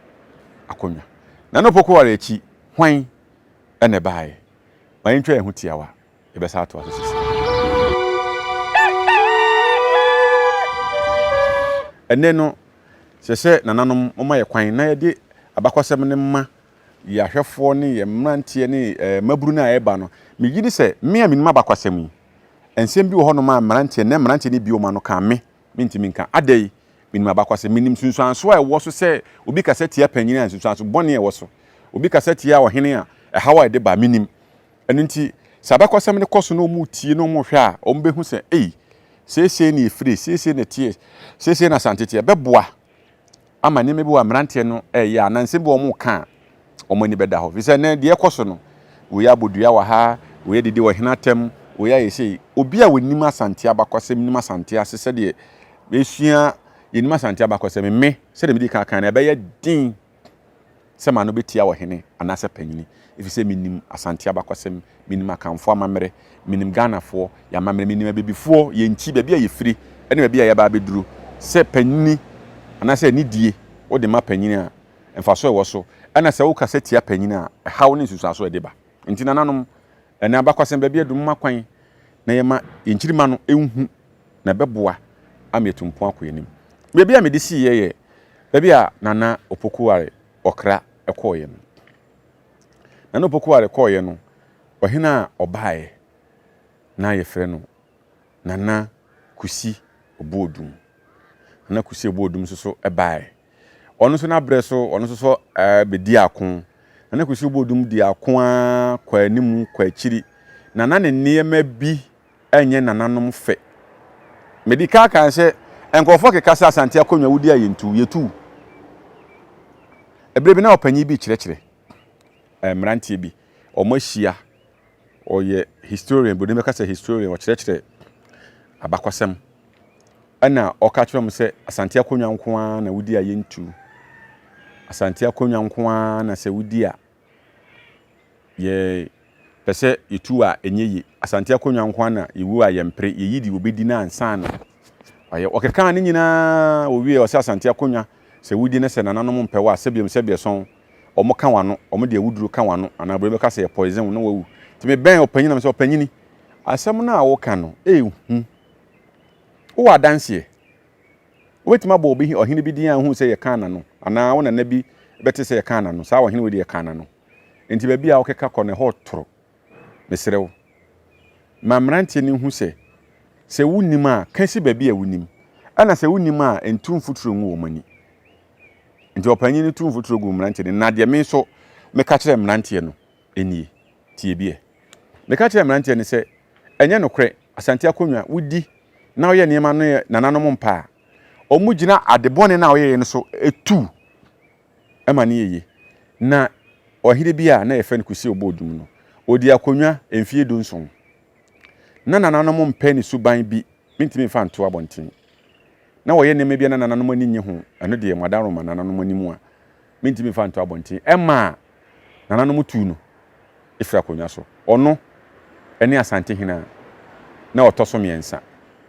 akonwa Nana Opoku-Ware akyi hwan ɛne bae ma yɛntwa yɛn ho tiawa yɛbɛsa ato aso sisi ɛnɛ no sɛ nananom ɔma yɛ kwan na yɛde abakɔsɛm ne ma yɛahwɛfoɔ ne yɛ mmeranteɛ ne maburu no a ɛba no megye sɛ me a menim abakɔsɛm yi ensɛm bi wɔ hɔ no ma mmeranteɛ ne bi ɔma no ka me mentimi nka adai menim abakɔsɛm menim sunsuanso a ɛwɔ so sɛ obi kasa tia panyini a sunsuanso bɔne ɛwɔ so obi kasa tia ɔhene a ɛhaw a ɛde ba menim ɛno nti sɛ abakɔsɛm ne kɔ so na ɔmu tie na ɔmu hwɛ a ɔmu bɛhu sɛ seesei ne efiri seesei ne tie seesei na santete bɛboa ama ne mebi wa mmeranteɛ no ɛyɛ anansɛ bi ɔmo ka ɔmo ani bɛda hɔ fi sɛ ne deɛ kɔ so no woyɛ abodua wɔ ha woyɛ didi wɔ hena tem woyɛ yɛsɛ obi a wɔnim asante abakɔsɛm nim asante ase sɛ deɛ besua yɛnim asante abakɔsɛm me sɛ de medi kan na ɛbɛyɛ din sɛ ma no bɛtia wɔ hene anaasɛ panyini ɛfiri sɛ menim asante abakɔsɛm menim akamfoɔ amammerɛ menim ghanafoɔ yɛamammerɛ menim abibifoɔ yɛnkyi baabi a yɛfiri ɛne baabi a yɛbaa bɛduru sɛ panyini anaasɛ anidie wode ma panyini a mfaso ɛwɔ so ɛna sɛ woka sɛ tia panyini a ɛhaw ne nsusuaso ɛde ba nti nananom ɛne abakɔsɛm baabi adum ma kwan na yɛma yɛnkyirima no ɛnhu na ɛbɛboa ama yɛtumpo akɔ yɛnim baabi a mede sii yɛ baabi a Nana Opokuware ɔkra ɛkɔɔyɛ no Nana Opokuware kɔɔyɛ no ɔhene a ɔbaeɛ na yɛfrɛ no Nana Kusi Obuodum Nana Kusi Obuodum nso so ɛbaeɛ ɔno nso n'abrɛ so ɔno nso so bɛdi ako Nana Kusi Obuodum di ako a kɔ anim kɔ akyiri Nana ne nneɛma bi ɛnyɛ nananom fɛ medi ka sɛ nkɔfo keka sɛ asante akonnwa wudi a yɛtu ebere bi na ɔpanyi bi kyerɛkyerɛ mmeranteɛ bi ɔmo ahyia ɔyɛ historian bodi meka sɛ historian ɔkyerɛkyerɛ abakɔsɛm ɛna ɔka kyerɛ mo sɛ asante akonnwa nko a na wudi a yɛntu asante akonnwa nko a na sɛ wudi a yɛ pɛsɛ yɛtu a ɛnyɛ yi asante akonnwa nko a na yɛwu a yɛmpere yɛyi di obɛdi na ansa no ɔyɛ ɔkeka ne nyinaa owie ɔsɛ asante akonnwa sɛ wudi ne sɛ nananom mpɛwa sɛbiɛ sɔn ɔmo ka wano ɔmo de awuduro ka wano ana bɛ ka sɛ poison no wawu ti me bɛn ɔpanyin na sɛ ɔpanyini asɛm na a woka no ehu wo adanseɛ wetima bɔ obi ɔhene bi din a hu sɛ yɛ kana no ana wo na bi bɛte sɛ yɛ kana no saa ɔhene we de yɛ kana no enti ba bia wokeka kɔ ne hɔ toro mesrew mamrante ne hu sɛ wunim a kansi ba bia wunim ana sɛ wunim a entum futuro nwu wɔ mani nti ɔpanyin ne tum futuro gu mmerante ne na deɛ me nso meka kyerɛ mmerante no enie tie bie meka kyerɛ mmerante ne sɛ ɛnyɛ nokorɛ asante akonnwa wudi na ɔyɛ nneɛma no yɛ nananom mpa ɔmo gyina adebɔne na ɔyɛ no so etu ɛma ne yeye na ɔhire bi a na yɛfɛ no Kusi Obuodum no odi akonnwa emfie du nson na nananom mpa ne suban bi mintimi fa nto abɔnten na wɔyɛ nneɛma bi na nananom ani nye ho ɛno deɛ madaroma nananom ani mu a mintimi fa nto abɔnten ɛma nananom tu no efra akonnwa so ɔno ɛne asante hena na ɔtɔ so miɛnsa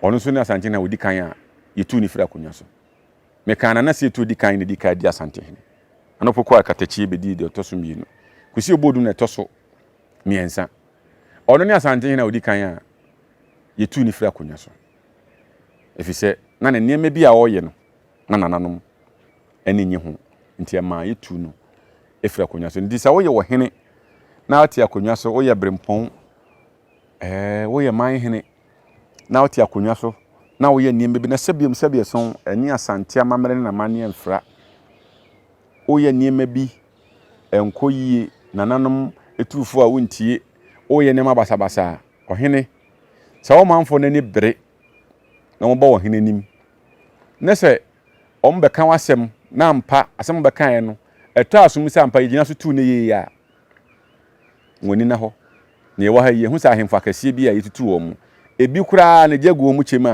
ɔno so ne asante hena odi kan a yɛtu ne fra akonnwa so meka na sɛ yɛtu di kan ne di kan di asante hena ana Opokuware katakyi bedi de ɔtɔ so mienu Kusi Obuodum na ɛtɔ so miɛnsa ɔno ne asante hena odi kan a yɛtu ne fra akonnwa so efisɛ na ne nneɛma bi a ɔyɛ no na nananom ɛne nye ho nti ɛma yɛtu no efra akonnwa so nti sɛ woyɛ wɔ hene na ɔte akonnwa so woyɛ brempɔn woyɛ man hene na ɔte akonnwa so na woyɛ nneɛma bi na sɛbiɛ so ɛne asante amammerɛ na mane mfra woyɛ nneɛma bi ɛnkɔ yie nananom etufo a wontie woyɛ nneɛma basabasa ɔhene sɛ wo manfo n'ani bere na mo bɔ ɔhene nim na sɛ ɔmo bɛka wasɛm na ampa asɛm bɛka yɛ no ɛtɔ asom sɛ ampa yɛgyina so tu ne yie a woni na hɔ na yɛwɔ ha yɛ hu sɛ ahemfo akɛseɛ bi a yɛtutu wɔ mo ebi koraa na gyagu wɔ mo kyɛm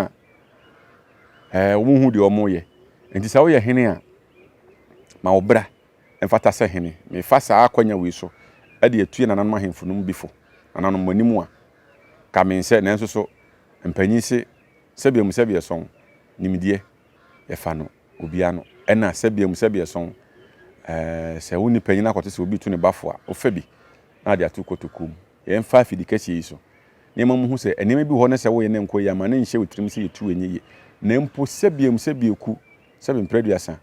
a wo hu deɛ ɔmo yɛ nti sɛ woyɛ hene a ma wo bra mfata sɛ hene me fa saa akwanya wei so ɛde atue nananom ahemfo no bifo nananom anim a ka me nsɛ nanso so mpanyin se sɛbiɛ sɔn nimdeɛ yɛfa no obia no ɛna sɛbiɛ sɔn sɛ wo nipa nyina akɔte sɛ obi tu ne bafo a ofa bi na de ato kotokom yɛmfa afidi kɛseɛ yi so nneɛma mu hu sɛ nneɛma bi hɔ ne sɛ woyɛ ne nkɔ yi ama ne nhyɛ wotrim sɛ yɛtu enye yi na mpo sɛbiɛ ku sɛbi mprɛduasa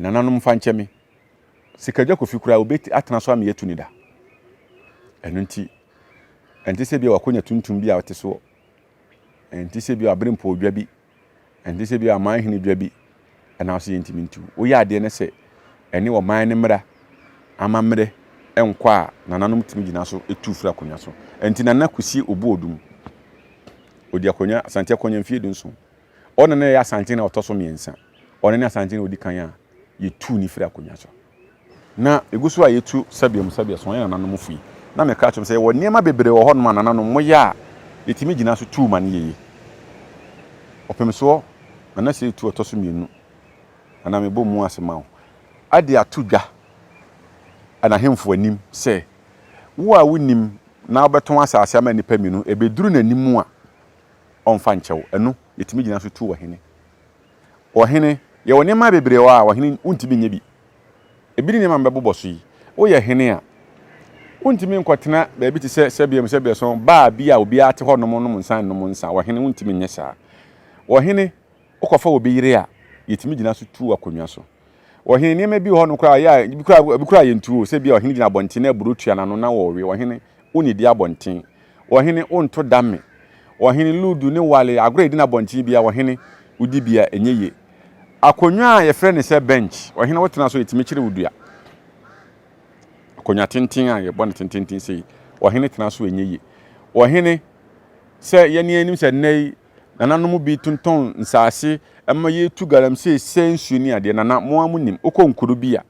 nananom fa nkyɛme sikadwa kofi kura obeti atena so am yɛtu ni da ɛno nti ɛnti sɛ bia wakonya tuntum bi a wote so ɛnti sɛ bia abrempo odwa bi ɛnti sɛ bia aman hene dwa bi ɛna so yɛntimi ntu woyɛ adeɛ ne sɛ ɛne wɔ man ne mmra amammerɛ ɛnkɔ a nananom timi gyina so etu fra akonnwa so ɛnti Nana Kusi Obuodum odi akonnwa asante akonnwa mfie du nso ɔno ne yɛ asante na ɔtɔ so miɛnsa ɔno ne asante na odi kan a yɛtu ni fra akonnwa so na eguso a yɛtu sɛbiɛ so ɔyɛ nananom fui na me ka kyerɛ sɛ wɔ nneɛma bebree wɔ hɔ no ma nananom mo yɛ a yɛtimi gyina so tu ma ne yɛyɛ ɔpem so Nana sɛ tu ɔtɔ so mienu ana me bɔ mu asema wo ade ato dwa ana hemfo anim sɛ wo a wonim na wobɛton asase ama nipa minu ebeduru n'anim a ɔmfa nkyɛw ɛno yɛtumi gyina so tu wɔ hene ɔhene yɛ wɔ nneɛma bebree wɔ a ɔhene wontumi nyɛ bi ebi ne nneɛma mbɛbobɔ so yi woyɛ hene a wontumi nkɔtena baabi te sɛ sɛbiam so baa bi a obi ate hɔ nom nsa ɔhene wontumi nyɛ saa ɔhene wokɔfa obi yere a yɛtumi gyina so tu akonnwa so ɔhene nneɛma bi hɔ no koraa yɛ bi koraa yɛ ntuo sɛ bi ɔhene gyina abɔnten na aburo tua n'ano na wɔwe ɔhene wonidi abɔnten ɔhene wonto dame ɔhene ludu ne wale agorɔ edi na abɔnten bi a ɔhene wodi bi a ɛnyɛ ye akonnwa a yɛfrɛ ne sɛ bench ɔhene wotena so yɛtumi kyerɛ wodua akonnwa tenten a yɛbɔ ne tenten sɛ ɔhene tena so ɛnyɛ ye ɔhene sɛ yɛne anim sɛ nnɛ nananom bi tontɔn nsase ɛma yɛtu galamsey sensu ni ade nana mo amunim okɔ nkuro bi a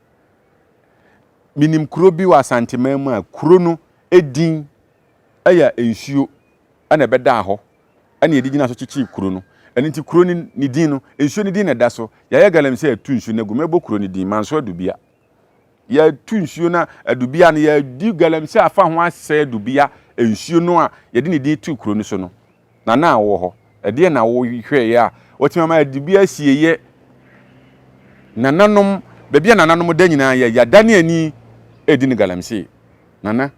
minim kuro bi wɔ asanteman mu a kuro no edin ɛyɛ ensuo ana ɛbɛda hɔ ana yɛdi gyina so kyekyi kuro no ɛne nti kuro ni din no ensuo ni din na da so yɛyɛ galamsey atu nsuo na gu mɛbɔ kuro ni din manso adubia yɛtu nsuo na adubia no yɛdi galamsey afa ho asɛ adubia ensuo no a yɛde ne din tu kuro no so no nana wɔ hɔ ɛdeɛ na wo hwɛ ya wotima ma adubia sieye nananom bebia nananom da nyina yɛ yadane ani edi ne galamsey nana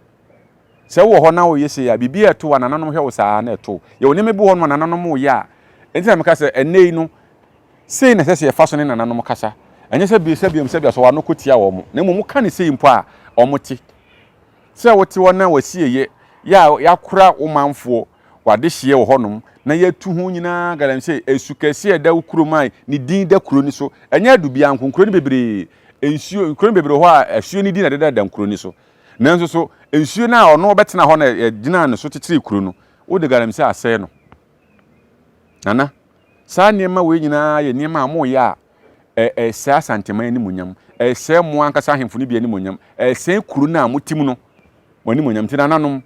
sɛ wo hɔ na wo yese ya bibia ɛto wa nananom hwɛ wo saa na ɛto yɛ wo ne mebu hɔ no nananom wo ya enti na meka sɛ ɛnei no sei na sɛ yɛfa so ne nananom kasa ɛnyɛ sɛ biam so wa no kotia wɔ mo na mo ka ne sei mpo a ɔmo te sɛ wote wɔ na wasieye ya yakora wo manfo wade hye wɔ hɔnom na yɛtu ho nyinaa galamsey esukɛse ɛda wo kuro mai ne din da kuro ni so ɛnyɛ adubia nkonkuro ni bebree ensuo kuro ni bebree hɔ a asuo ni din na deda nkuro ni so nanso so ensuo na ɔno bɛtena hɔ na gyina ne so tetere kuro no wo de galamsey asɛe no nana saa nneɛma we nyinaa yɛ nneɛma a mo yɛ a ɛsɛ asanteman ni munyam ɛsɛ mo ankasa ahemfo ni bi ni munyam ɛsɛ kuro na motim no mo ni munyam tinananom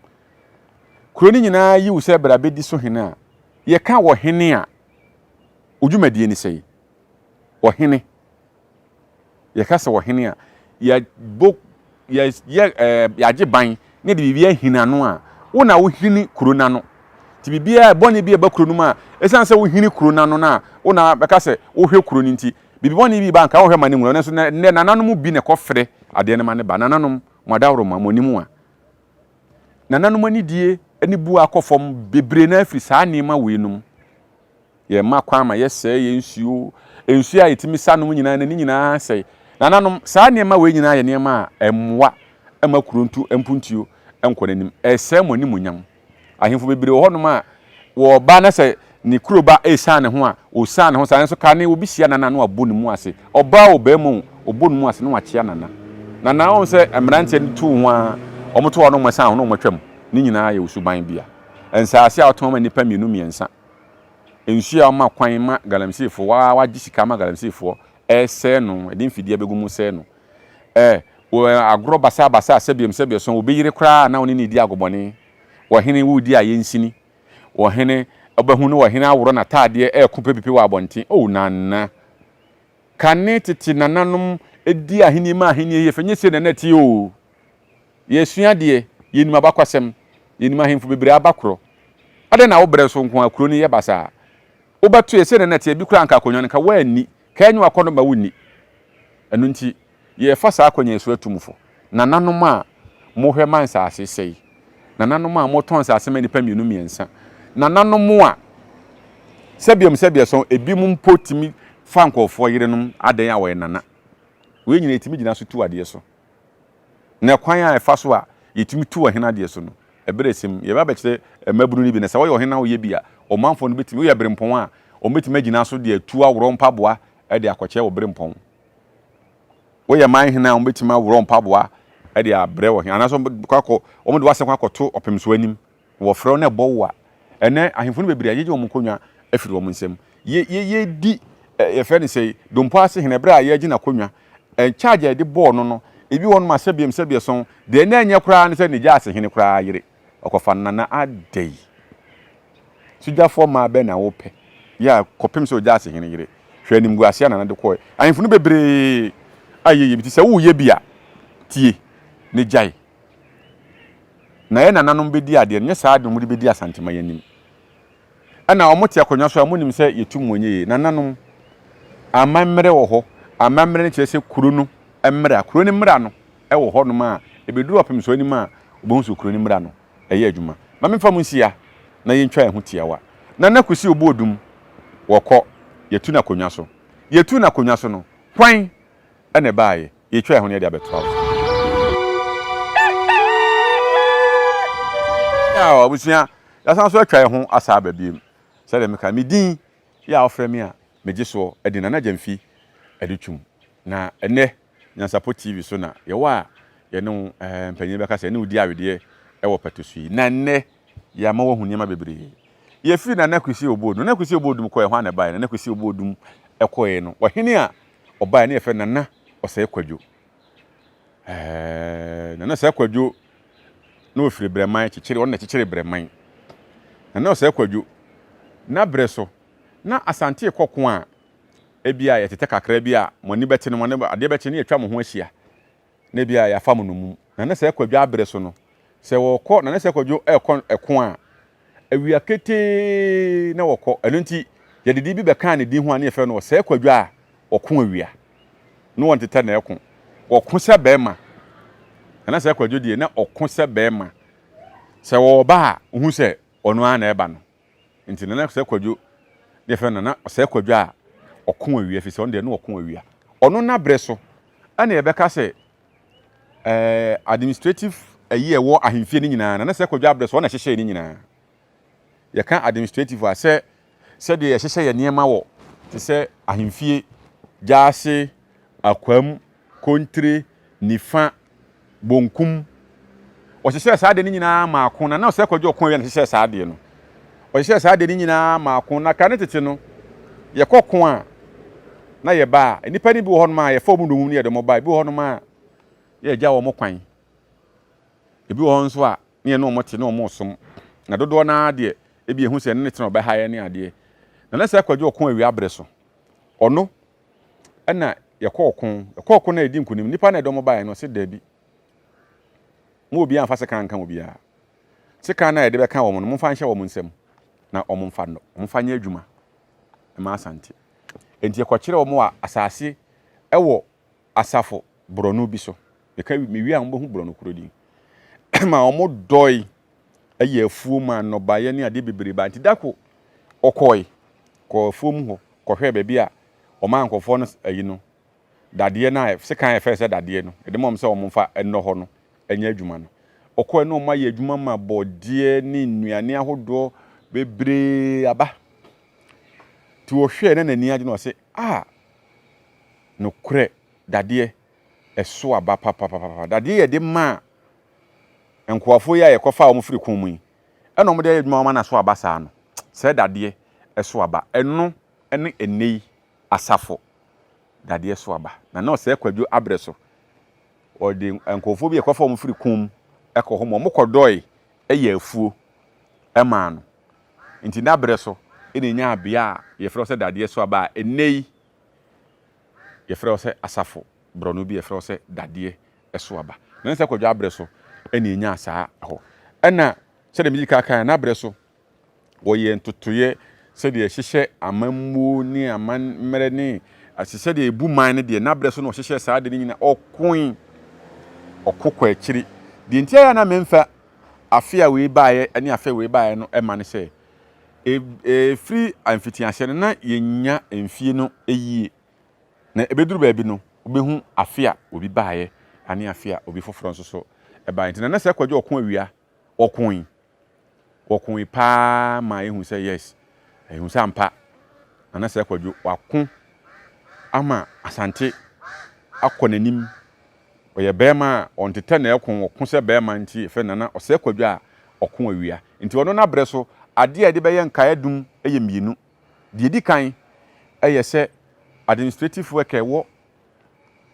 kuro ni nyinaa yi wo sɛ bra bedi so hene a ye ka wo hene a odwumadie ni sey wo hene ye ka se wo hene a ya bo ya age ban ne de bibia hina no a wo na wo hini kuro na no ti bibia boni bia ba kuro no ma esan se wo hini kuro na no na wo na be ka se wo hwe kuro ni nti bibi boni bi ba nka wo hwe mane mu no so ne nananom bi ne kɔfrɛ ade ne ma ne ba nananom modawro ma monimu a nananom ani die ani bu akɔfom bebre na afiri saa nneema we num ye ma kwa ma ye sɛ ye nsuo a yetimi sanom nyinaa na ni nyinaa sɛ nananom saa nneema we nyinaa ye nneema a emwa ama kurontu empuntuo enkɔ nanim ɛsɛ mo ni munyam ahemfo bebre wɔ hɔnom a wɔ ba na sɛ ni kuroba ɛsan ne ho a o san ne ho san so ka ne obi hia nana no abɔ ne mu ase ɔba obɛmu obɔ ne mu ase no wakyea nana wɔn sɛ emrante ne tu ho a ɔmo to ɔno mo san ho no mo twam ni nyinaa yɛ usuban bia ensase a ɔtɔn ma nipa mienu miensa ensu a ɔma kwan ma galamsey fo wa gye sika ma galamsey fo ɛsɛ no ɛde mfidie begu mu sɛ no wo agro basa sɛbiam so obeyire kra na woni ne di agobɔne wo hene wo di ayensini wo hene obahu no wo hene aworo na taade ɛkopa pipi wa abɔnten o nana kane tete nananom edi aheni ma aheni ye fenye se na ti o yesua de yenima bakwasem yenima ahemfo bebre abakoro ade na wo brɛ so nko akuro ni ye basa wo batu ye se na ti bi kura anka akonyo nka wa ani ka enyu akono ma wonni enu nti ye fa sa akonya so atumfo nananom a mo hwɛ man sa asesei nananom a mo ton sa asema nipa mienu miensa nananom a sɛbiam so ebi mu mpotimi fa nkɔfo yerenom adan a wɔyɛ nana we nyina etimi gyina so tu ade so na kwan a ɛfa so a yetimi tu ɔhena ade so no ɛberesim ye ba bɛkyerɛ maburu ni bi na sɛ wɔyɛ ɔhena wo ye bi a ɔmanfo no betimi wo yɛ berempɔn a ɔmetimi gyina so de atu aworo mpaboa ɛde akɔkyɛ wo berempɔn wo yɛ man hena ɔmetimi aworo mpaboa ɛde abrɛ wo hena anaso kwakɔ ɔmo de wasɛ kwakɔto ɔpem so anim wo frɛ no ɛbɔ wo a ɛnɛ ahemfo no bebre ayeje ɔmo konwa afiri ɔmo nsɛm ye di ye fɛ ne sɛ dompo ase hena brɛ a ye agina konwa charge de bɔɔ no ebi won ma sɛbiam so de na anya kura ne sɛ ne gya ase hene kura yere ɔkɔfa nana adai sujafo ma bɛ na wo pɛ ya kɔpem sɛ gya ase hene yere hwɛ nim gu ase nana de kɔɛ ahemfo no bebre ayeye bi sɛ wo ye bia tie ne gyae na yɛ nananom bɛdi adeɛ nyɛ saa de mu de bɛdi asantema yɛnim ɛna ɔmo te akonnwa so a mo nim sɛ yɛtu mu onye nananom amammerɛ wɔ hɔ amammerɛ ne kyerɛ sɛ kuro no mmerɛ kuro ne mmerɛ no ɛwɔ hɔ nom a ebeduru apem so anim a obo nso kuro ne mmerɛ no ɛyɛ adwuma ma memfa mo nsia na yɛntwa ɛho tiawa na nakusi obo odum wɔkɔ yɛtu na akonnwa so yɛtu na akonnwa so no kwan ɛna baaye yɛtwa ɛho ne yɛde abɛtoa ya abusua yasan so atwa ɛho asa ababiem sɛ de meka medin ya ofrɛ me a megye so ɛde na Gyamfi ɛde twum na ɛnɛ Nyansapo TV so na yɛwɔ a yɛne mpanyin bɛka sɛ ne udi awedeɛ ɛwɔ patosu yi na ɛnɛ ya ma wɔhu nneɛma bebree yɛfiri na nakusi obodum kɔ ɛho na bae na nakusi obodum ɛkɔɛ no ɔhene a ɔbae ne yɛfɛ nana ɔsɛe kwadwo nana sɛ kwadwo na ofiri breman kyekyere ɔno na kyekyere breman nana ɔsɛe kwadwo na brɛ so na asante kɔko a ebia yɛtete kakra bi a mɔni bɛte no mɔni adeɛ bɛkye ne yɛtwa mo ho ahyia na bia yɛafa mo no mu nana sɛ kwadwo abrɛ so no sɛ wɔkɔ nana sɛ kwadwo ɛkɔ ɛko a awia kete na wɔkɔ ɛno nti yɛdedi bi bɛka ne din ho a ne yɛfɛ no sɛ kwadwo a ɔko awia no wɔn tete na ɛko ɔko sɛ bɛɛma nana sɛ kwadwo die na ɔko sɛ bɛɛma sɛ wɔba a hu sɛ ɔno a na ɛba no nti nana sɛ kwadwo ne yɛfɛ nana sɛ kwadwo a ɔko awia fi sɛ ɔno deɛ no ɔko awia ɔno na brɛ so ɛna yɛbɛka sɛ administrative ayi ɛwɔ ahemfie ne nyinaa nana sɛ kwadwo abrɛ so ɔna hyehyɛ ne nyinaa yɛka administrative a sɛ deɛ yɛhyehyɛ yɛ nneɛma wɔ te sɛ ahemfie gyaase akwam kontre nifa bonkum ɔhyehyɛ saa de ne nyinaa maako na sɛ kwadwo ɔko awia na hyehyɛ saa de no ɔhyehyɛ saa de ne nyinaa maako na ka ne tete no yɛkɔ ko a na yɛba a nipa ni bi wɔ hɔ no ma yɛfa mu domum ne yɛde mo ba bi wɔ hɔ no ma yɛgya wɔ mo kwan ebi wɔ hɔ nso a ne yɛ no mo te ne mo som na dodoɔ na de ebi ehu sɛ ne tena ɔbɛha yɛ ne adeɛ na sɛ kwadwo ɔko awia abrɛ so ɔno ɛna yɛkɔ ɔko na edi nkunim nipa na ɛde mo ba yɛ no sɛ dabi mo obi amfa sɛ kan obi a sika na yɛde bɛka wɔ mo no mo fa nhyɛ wɔ mo nsam na ɔmo mfa no ɔmo fa nyɛ adwuma ɛma asante enti yɛkɔkyerɛ wɔ mo a asase ɛwɔ asafo borɔno bi so yɛka mewi a mo bɛhu borɔno kuro din ma ɔmo dɔi ɛyɛ afuo ma nɔbaeɛ ne adeɛ bebree ba nti dako ɔkɔe kɔ afuo mu hɔ kɔhwɛ baabi a ɔma nkɔfoɔ no ayi no dadeɛ no a sekan yɛfɛ sɛ dadeɛ no ɛde mɔm sɛ ɔmo mfa ɛnnɔ hɔ no ɛnyɛ adwuma no ɔkɔe no ɔmo ayɛ adwuma ma bɔdeɛ ne nnuane ahodoɔ bebree aba ti wɔhwɛ na n'ani agye no ɔsɛ no korɛ dadeɛ ɛso aba papapapa dadeɛ yɛ de ma nkoafo yi a yɛkɔfa wɔn firi kon mu yi ɛna wɔn de ayɛ adwuma wɔn na so aba saa no sɛ dadeɛ ɛso aba ɛno ɛne ɛnɛ yi asafo dadeɛ so aba na ɔsɛ kwadwo abrɛ so ɔde nkoafo bi yɛkɔfa wɔn firi kon mu ɛkɔ hɔ wɔn kɔdɔɔe ɛyɛ afuo ɛmaa no nti na abrɛ so ɛna nya abea a yɛfrɛ sɛ dadeɛ so aba a ɛnɛ yi yɛfrɛ sɛ asafo borɔno bi yɛfrɛ sɛ dadeɛ ɛso aba na sɛ kwadwo abrɛ so ɛna nya saa hɔ ɛna sɛdeɛ medi kakan na abrɛ so wɔyɛ ntotoyɛ sɛdeɛ hyehyɛ amammuo ne amammerɛ ne sɛdeɛ ebu man ne deɛ na abrɛ so na ɔhyehyɛ saa de ne nyina ɔko kɔ akyiri deɛ nti ayɛ na memfa afe a wei baeɛ ne afe a wei baeɛ no ɛma ne sɛ free amfitiahyɛ no na yɛnya mfie no ɛyie na ɛbɛduru baabi no wobɛhu afe a obi baeɛ ane afe a obi foforɔ nso so ɛbaeɛ nti na sɛ kwadwo ɔko awia ɔko paa ma yɛhu sɛ yes ɛhu sɛ ampa na sɛ kwadwo wako ama asante akɔ n'anim ɔyɛ bɛrima a ɔntete na ɔko sɛ bɛrima nti ɛfɛ nana ɔsɛ kwadwo a ɔko awia nti ɔno na brɛ so adeɛ a de bɛyɛ nkae dum ɛyɛ mmienu deɛ di kan ɛyɛ sɛ administrative worker ɛwɔ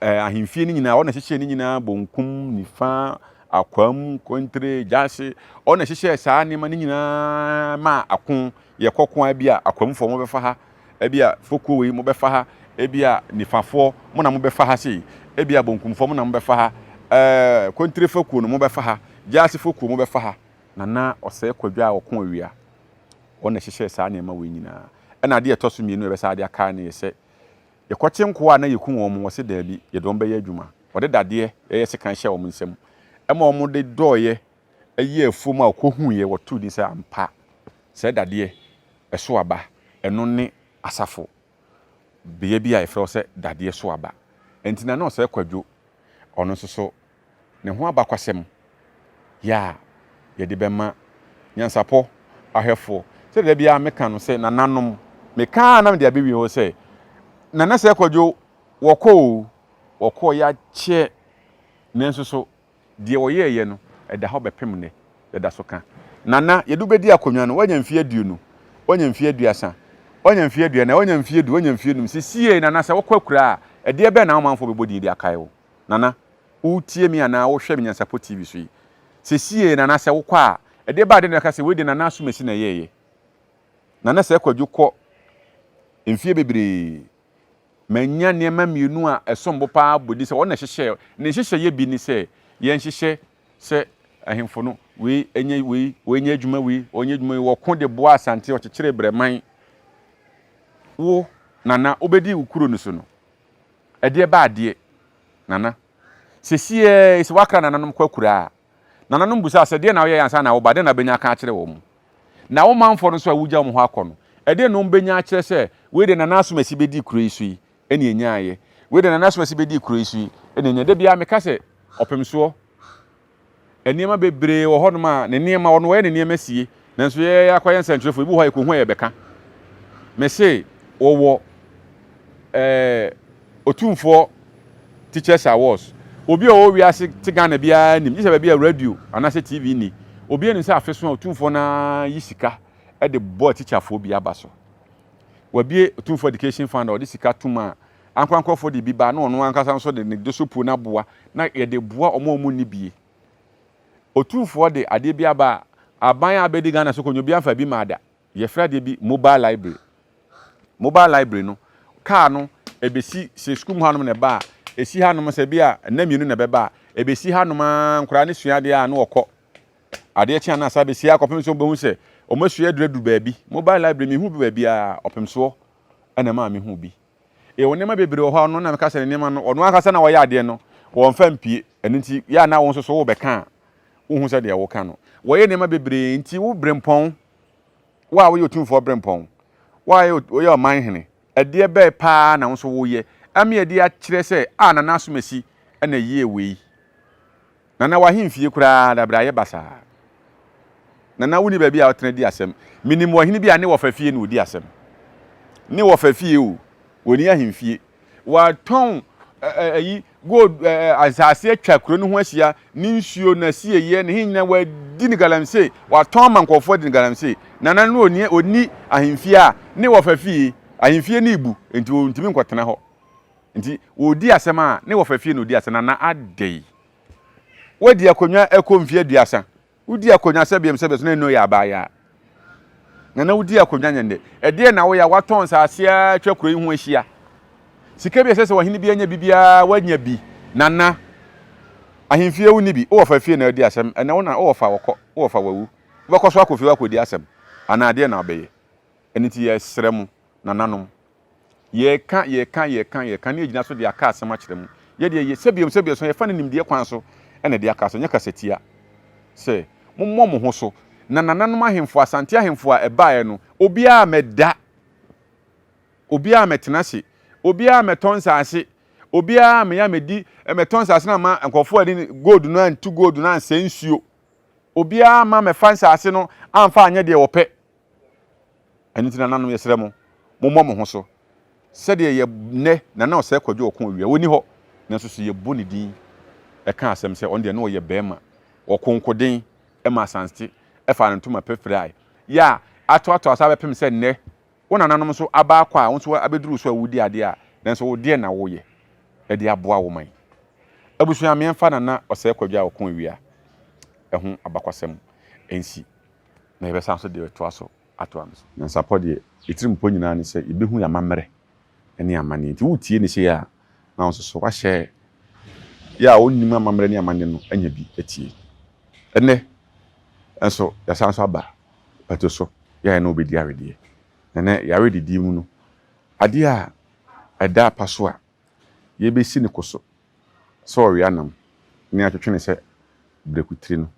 ahemfie no nyinaa ɔna hyehyɛ no nyinaa bonkum nifa akwam kontre gyase ɔna hyehyɛ saa nneɛma no nyinaa ma ako yɛkɔko bi a akwamfoɔ mo bɛfa ha ebi a foko wei mo bɛfa ha ebi a nifafoɔ mo na mo bɛfa ha sei ebi a bonkumfoɔ mo na mo bɛfa ha kontre fakuo no mo befa ha jase fakuo mo befa ha nana ose kwadwa a okon awia wona hyehyɛ saa nema we nyina ɛna ade ɛtɔso mienu ɛbɛsa ade aka ne yɛsɛ yɛkɔkye nko a na yɛku wɔn wɔse daabi yɛdɔm bɛyɛ adwuma wɔde dadeɛ ɛyɛ sekan hyɛ wɔn nsam ɛma wɔn de dɔɔyɛ ɛyɛ afom a ɔkɔhu yɛ wɔto di sɛ ampa sɛ dadeɛ ɛso aba ɛno ne asafo bea bi a yɛfrɛ sɛ dadeɛ so aba entina na ɔsɛ kwadwo ɔno nso so ne ho aba kwasɛm ya yɛde bɛma nyansapɔ ahwɛfo sɛ da bia meka no sɛ nananom meka na me de abewie ho sɛ nana sɛ kwadwo wɔkɔ ya kyɛ nanso so deɛ wɔyɛɛyɛ no ɛda hɔ bɛpem ne ɛda so ka nana yɛdu bɛdi akonnwa no wanya mfie aduonu wanya mfie aduasa wanya mfie aduana wanya mfie du wanya mfie num sisie nana sɛ wɔkɔ akura a ɛdeɛ bɛ na ɔmanfo bɛbɔ di akae wo nana wotie mi ana wohwɛ mi Nyansapo TV so yi sisie nana sɛ wokɔ a ɛdeɛ ba de na ka sɛ we de nana asomasi na yɛyɛ nana sɛ kwadwo kɔ mfie bebree manya nneɛma mienu a ɛsombo paa bodi sɛ wɔna hyehyɛ ne hyehyɛ yɛ bi ni sɛ yɛn hyehyɛ sɛ ahemfo no we enye adwuma we onye adwuma we wɔko de boa asante ɔkyekyere breman wo nana obedi ukuro no so no ɛdeɛ ba adeɛ nana sesie isi wakra nananom kwakura nananom busa sɛ deɛ na ɔyɛ yansa na wo ba de na benya ka akyere wo mu na wo manfo no so a wugya mo ho akɔ no ɛdeɛ no benya akyere sɛ we de nana asomasi bedi kuro yi so yi ɛne enyaayɛ we de nana asomasi bedi kuro yi so yi ɛne enya de bia meka sɛ ɔpemsoɔ enema bebree wɔ hɔ no ma ne nneɛma ɔno wɔyɛ ne nneɛma sie nanso yɛ akɔyɛ nsɛnkyerɛfo ebi hɔ yɛ kohu yɛ bɛka me se wɔwɔ otumfoɔ teachers awards obi a ɔwɔ ase te Ghana bia nim gye sɛ baabi a radio anase TV ni obi anim sɛ afeso a otumfoɔ na yi sika de bɔ teacherfoɔ bi aba so wabie otumfoɔ education fund a ɔde sika tuma ankwankɔfoɔ de bi ba na ɔno ankasa nso de ne dosopo na boa na yɛde boa ɔmo ni bie otumfoɔ de adeɛ bi aba aban a bɛdi Ghana so konyo bi afa bi ma ada yɛfrɛ adeɛ bi mobile library no car no ebesi se school mu hanom ne ba esi hanom sɛ bi a na mienu na bɛba ebesi hanom nkora ne sua adeɛ a na wɔkɔ adeɛ kyɛn na asa besi akɔpem so bohu sɛ ɔmo sua du baabi mobile library mi hu bi baabi a ɔpem so ɛna ma mi hu bi wo nema bebree wɔ hɔ no na meka sɛ nema no ɔno akasa na wɔyɛ adeɛ no wɔn fa mpie ɛno nti ya na wɔn so wo bɛka wohu sɛ deɛ woka no wɔyɛ nema bebree nti wo brempɔn wa wo yɛ otumfoɔ brempɔn wa yɛ ɔman hene ɛdeɛ bɛɛ paa na wo so woyɛ ame ɛdeɛ akyerɛ sɛ a nana asomasi ɛna yie wei nana wahemfie koraa da bra yɛ basa nana woni baabi a wotena di asɛm minim wahene bi a ne wɔfa fie ne odi asɛm ne wɔfa fie o woni ahemfie watɔn ayi gold asase atwa kuro no ho ahyia ne nsuo na sieye ne hinya wadi ne galamsey watɔn mankɔfoɔ di ne galamsey nana no oni ahemfie a ne wɔfa fie ahemfie ne ibu enti ontimi nkɔtena hɔ nti wodi asɛm a ne wɔfa fie no odi asɛm na adai wadi akonwa ɛkɔ mfie aduasa wodi akonwa sɛ biem sɛ bɛso na no yɛ abaya nana wodi akonwa nyende ɛdeɛ na wo ya watɔn asase atwa kuro yi ho ahyia sika bi sɛ wahene bi anya bibia wanya bi nana ahemfie wo ni bi wo fa fie na odi asɛm ɛna wo na wo fa wɔkɔ wo fa wawu wobɛkɔ so akɔfie wakɔdi asɛm ana ade na obɛyɛ ɛni ti yɛ srɛm nananom yɛ ka ne gyina so de aka asɛm akyerɛ mu yɛ de yɛ sɛbiem so yɛ fa ne nimdeɛ kwan so ɛna de aka so nyɛ kasatia sɛ mommɔ mo ho so na nananom ahemfo asante ahemfo a ɛbaeɛ no obiaa mɛda obiaa mɛtena se obiaa mɛtɔn nsase obiaa mɛya mɛdi mɛtɔn nsase na ma nkɔfoɔ ade gold no antu gold no ansɛ nsuo obiaa ma mɛfa nsase no amfa anyɛ deɛ wɔpɛ ɛno nti nananom yɛsrɛ mo mommɔ mo ho so sɛdeɛ yɛ nɛ nana ɔsɛ kwadwo ɔko awia woni hɔ nanso so yɛbɔ ne din ɛka asɛm sɛ ɔno deɛ no ɔyɛ bɛrima ɔkonkoden ɛma asanste ɛfa no ntoma pɛfrɛ ya atoato asa bɛpem sɛ nnɛ wo nananom so aba akɔ a wo nso abɛduru so a wodi adeɛ a nanso wo deɛ na woyɛ ɛde aboa wo man abusua meɛmfa nana ɔsɛ kwadwo ɔko awia ɛho abakwasɛm ɛnsi na yɛbɛsan so deɛ ɛtoa so atoa no so Nyansapɔ deɛ ɛtirim mpo nyinaa ne sɛ yɛbɛhu yɛ amammerɛ ɛne amane nti wotie ne sɛ a na wo nso so wahyɛ ya onnim amamre ne amane no anya bi etie ene enso ya sanso aba pato so ya na obedi awede ene ya awede mu no ade a eda paso a ye besi ne koso so ori anam ne atwetwe ne se brekutiri no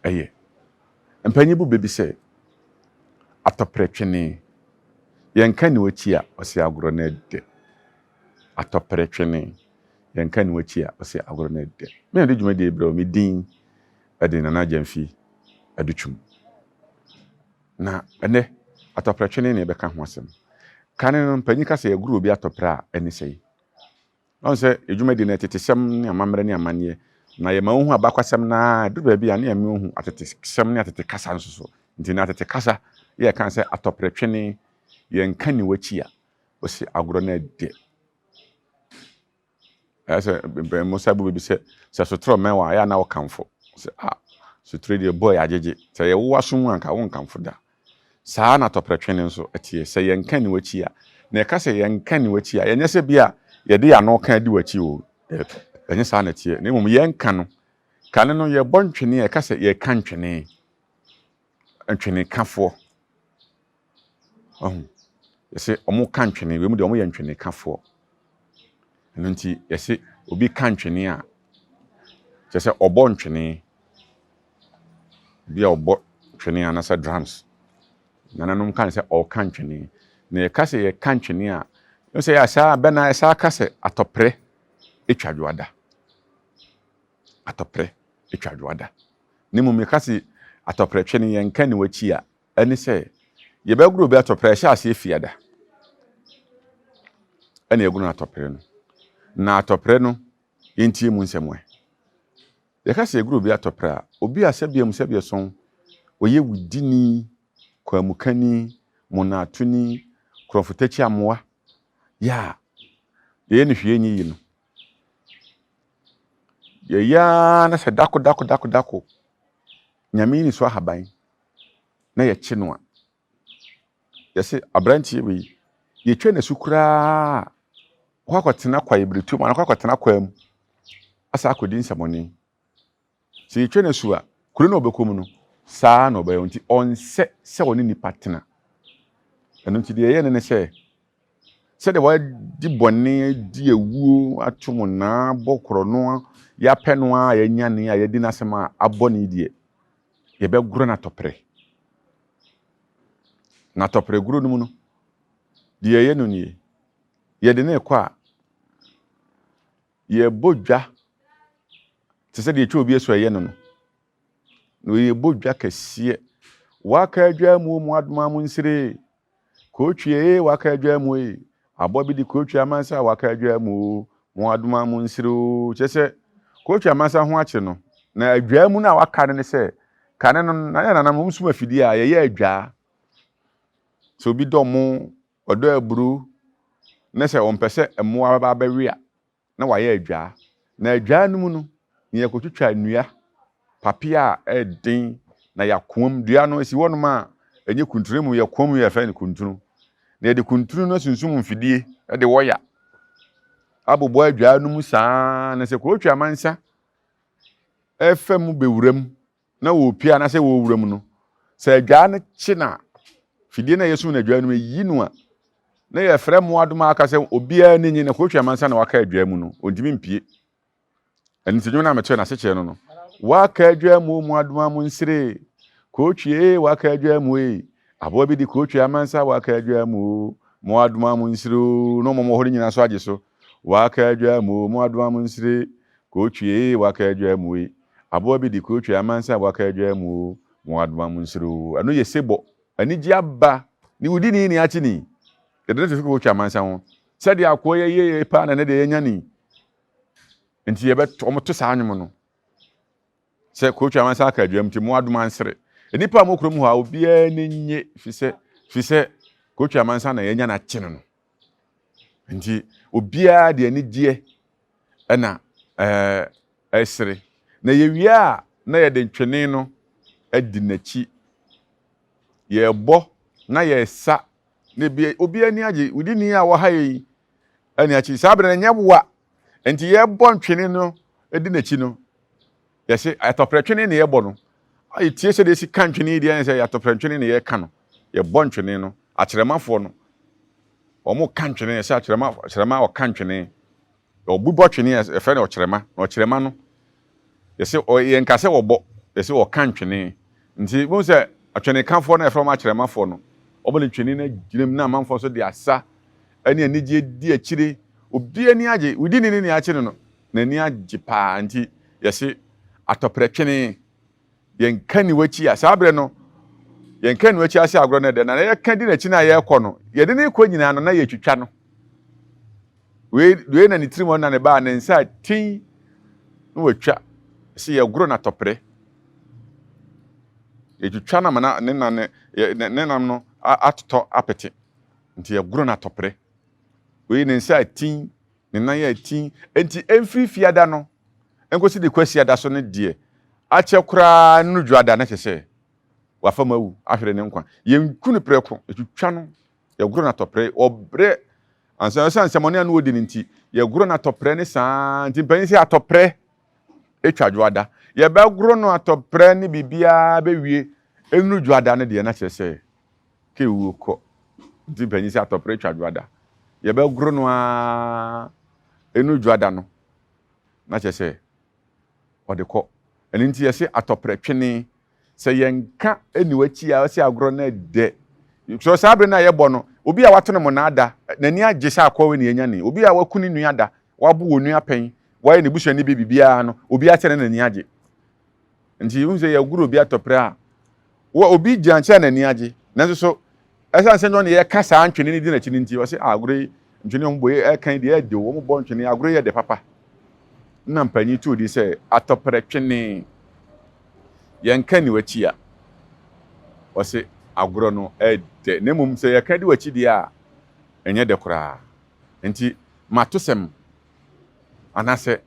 eye empanyi bu bebi se atopretwene yenka ne wachi a ose agoro na de atopretwene yenka ne wachi a ose agoro na de me de dwuma de ebra me din ade nana jamfi adutwum na ene atopretwene ne beka ho asem kane no mpanyi ka se agoro bi atopre a ene sei on se edwuma de na tetesem ne amamre ne amane na ye ma hu abakwasem na do ba bi a na ye me hu atetesem ne atete kasa nso so nti na atete kasa ye kan se atopretwene yenka ne wachi a ose agoro na de asa Musa bu bi se sotro menwa ya na wokamfo se sotro de boy ajeje se ye wo aso anka wo nkamfo da saa na atopretwene nso etie se yenka ne wachi a na ka se yenka ne wachi a yenye se bia ye de ya no kan di wachi o enye saa na tie na mum yenka no kane no ye bontwene ye ka se ye kan twene ntwene kafo yese omo kan twene we mu de omo ye ntwene kafo eno nti yese obi kan twene a yese obo ntwene bia obo twene anasa drums nananum kan se o kan twene na ye ka se ye kan twene a no se ya sa bena sa ka se atopre etwadwoada atopre etwadwoada ni mu me ka se atopre twene ye nka ne wachi a eni se ye be gro bi atopre sha ase fiada eni egunu atopre no na atopre no yentie mu nsemwe ye ka se eguru bi atopre a obi asabiam sabieson oye wudini kwamukani monatuni krofutachi amwa ya ye ne hwe nyi no ye ya na se dako nyame ni so haban na ye kye no a ye se abrantie we ye twa na sukura kwakotena kwa ibretu ma na kwakotena kwa mu asa akodi nsamoni se ye twa na su a kuro na obekom no saa na obayo nti onse se woni nipa tena eno nti de ye ne se de wa di bone di ewuo atom na bokoro no ya pɛ no a ya nyane a ya di nasema abone die ye be gro na topre gro no mu no de ye no nie ye de na ekwa ye bodwa te se de ye twa obi eso ye no no ye bodwa kase waka adwa mu adoma mu nsire kootwie waka adwa mu abobi di kootwie amansa waka adwa mu adoma mu nsire chese kootwie amansa ho ache no na adwa mu na waka ne se kane no na ya na mum suma fidi a ye adwa so bi domo odo aburu na se ompese emo aba bawe a na wa ye adwa na adwa no mu no ye kotwitwa nnua papia edin na yakom dua no esi wonum a enye kunturu mu yakom ya fa ne kunturu na de kunturu no sunsum mfidie de woya abobo adwa no mu saa na se kootwa amansa efem bewuram na wo pia na se wo wuram no se adwa no chi na fidie na yesu na adwa no yi no a na ye frɛ mo adoma aka se obia ni nyi na kootwa amansa na waka adwa mu no ontimi mpie eni tidwom na meche na se che no waka adwa mu adoma mu nsire kootwie waka adwa mu abo bi di kootwie amansa waka adwa mu adoma mu nsire no mo hori nyina so agye so waka adwa mu adoma mu nsire kootwie waka adwa mu abo bi di kootwie amansa waka adwa mu adoma mu nsire anu ye sebo ani gi aba ni wudi ni achi ni de de kootwie amansa ho sede akoye ye pa na ne de yenya ni nti ye bet omoto saa anwom no se kootwa amansa aka adwam ti mu adoma nsere enipa mo krom ho a obia nenye fise kootwa amansa na yenya na kye no nti obia de ani die na esere na ye wia na ye de ntwene no adi nachi ye bo na ye sa ne bia obia ni age wudi ni a wo ha yi ani achi sabere na nyabwa enti ye bon twene no edi na chi no ye se atopre twene ne ye bɔ no ayi tie se de si kan twene di an se atopre twene ne ye ka no ye bon twene no akyeremafo no omo kan twene ye se akyerema o kan twene obu bɔ twene ye fe na ɔkyerema no ye se ye nkase wo bɔ ye se o kan twene nti mo se atwene kanfo na from akyeremafo no omo le twene na gyinam na amanfo so de asa ani anigye di akyire obi ani agye wudi ni ni akye no na ani agye pa nti ye se atopre twene yen kan ni wachi a sabre no yen kan ni wachi ase agro na de na ye kan di na chi na ye kɔ no ye de ne kɔ nyina no na ye twitwa no we na ni tirimo na ne ba na nsa tin no watwa se ye gro na topre ye twitwa na mana ne na ne nam no atotɔ apete nti ye gro na topre we ne nsa tin ne na ye tin enti emfiri fiada no enkosi de kwasi ada so ne de ache kura nudwada na kyese wafam awu ahwere ne nkwa yenkunu preko etwitwa no ye gro na topre obre ansa nsɛmɔne anu odi nti ye gro na topre ne saa nti panyi se atopre etwadwada ye ba gro no atopre ne bibia be wie enudwada ne de na kyese ke wu kɔ nti panyi se atopre etwadwada ye ba gro no a enudwada no na kyese ɔde kɔ ɛno nti yɛse atɔprɛ twene sɛ yɛnka aniwachi a ɔsɛ agorɔ na de so sabre na yɛbɔ no obi a wato no mo na ada n'ani agye sɛ akɔwe ne yɛnya ne obi a waku ne nua da wabo wɔ nua pɛn wɔyɛ ne busuani bi bibia no obi akyɛ ne n'ani agye nti hu sɛ yɛgoro obi atɔprɛ a obi gyankyɛ n'ani agye nanso so ɛsan sɛ no ne yɛka saa ntwene ne di n'akyi ne nti ɔsɛ agorɔ ntwene ho bɔ ɛkan deɛ ɛde wɔn bɔ ntwene agorɔ yɛ de papa na mpanyi tu di sɛ atɔprɛ twene yɛnka ni wachi a ɔsɛ agorɔ no ɛde ne mum sɛ yɛka di wachi di a ɛnyɛ de koraa nti matosɛm anasɛ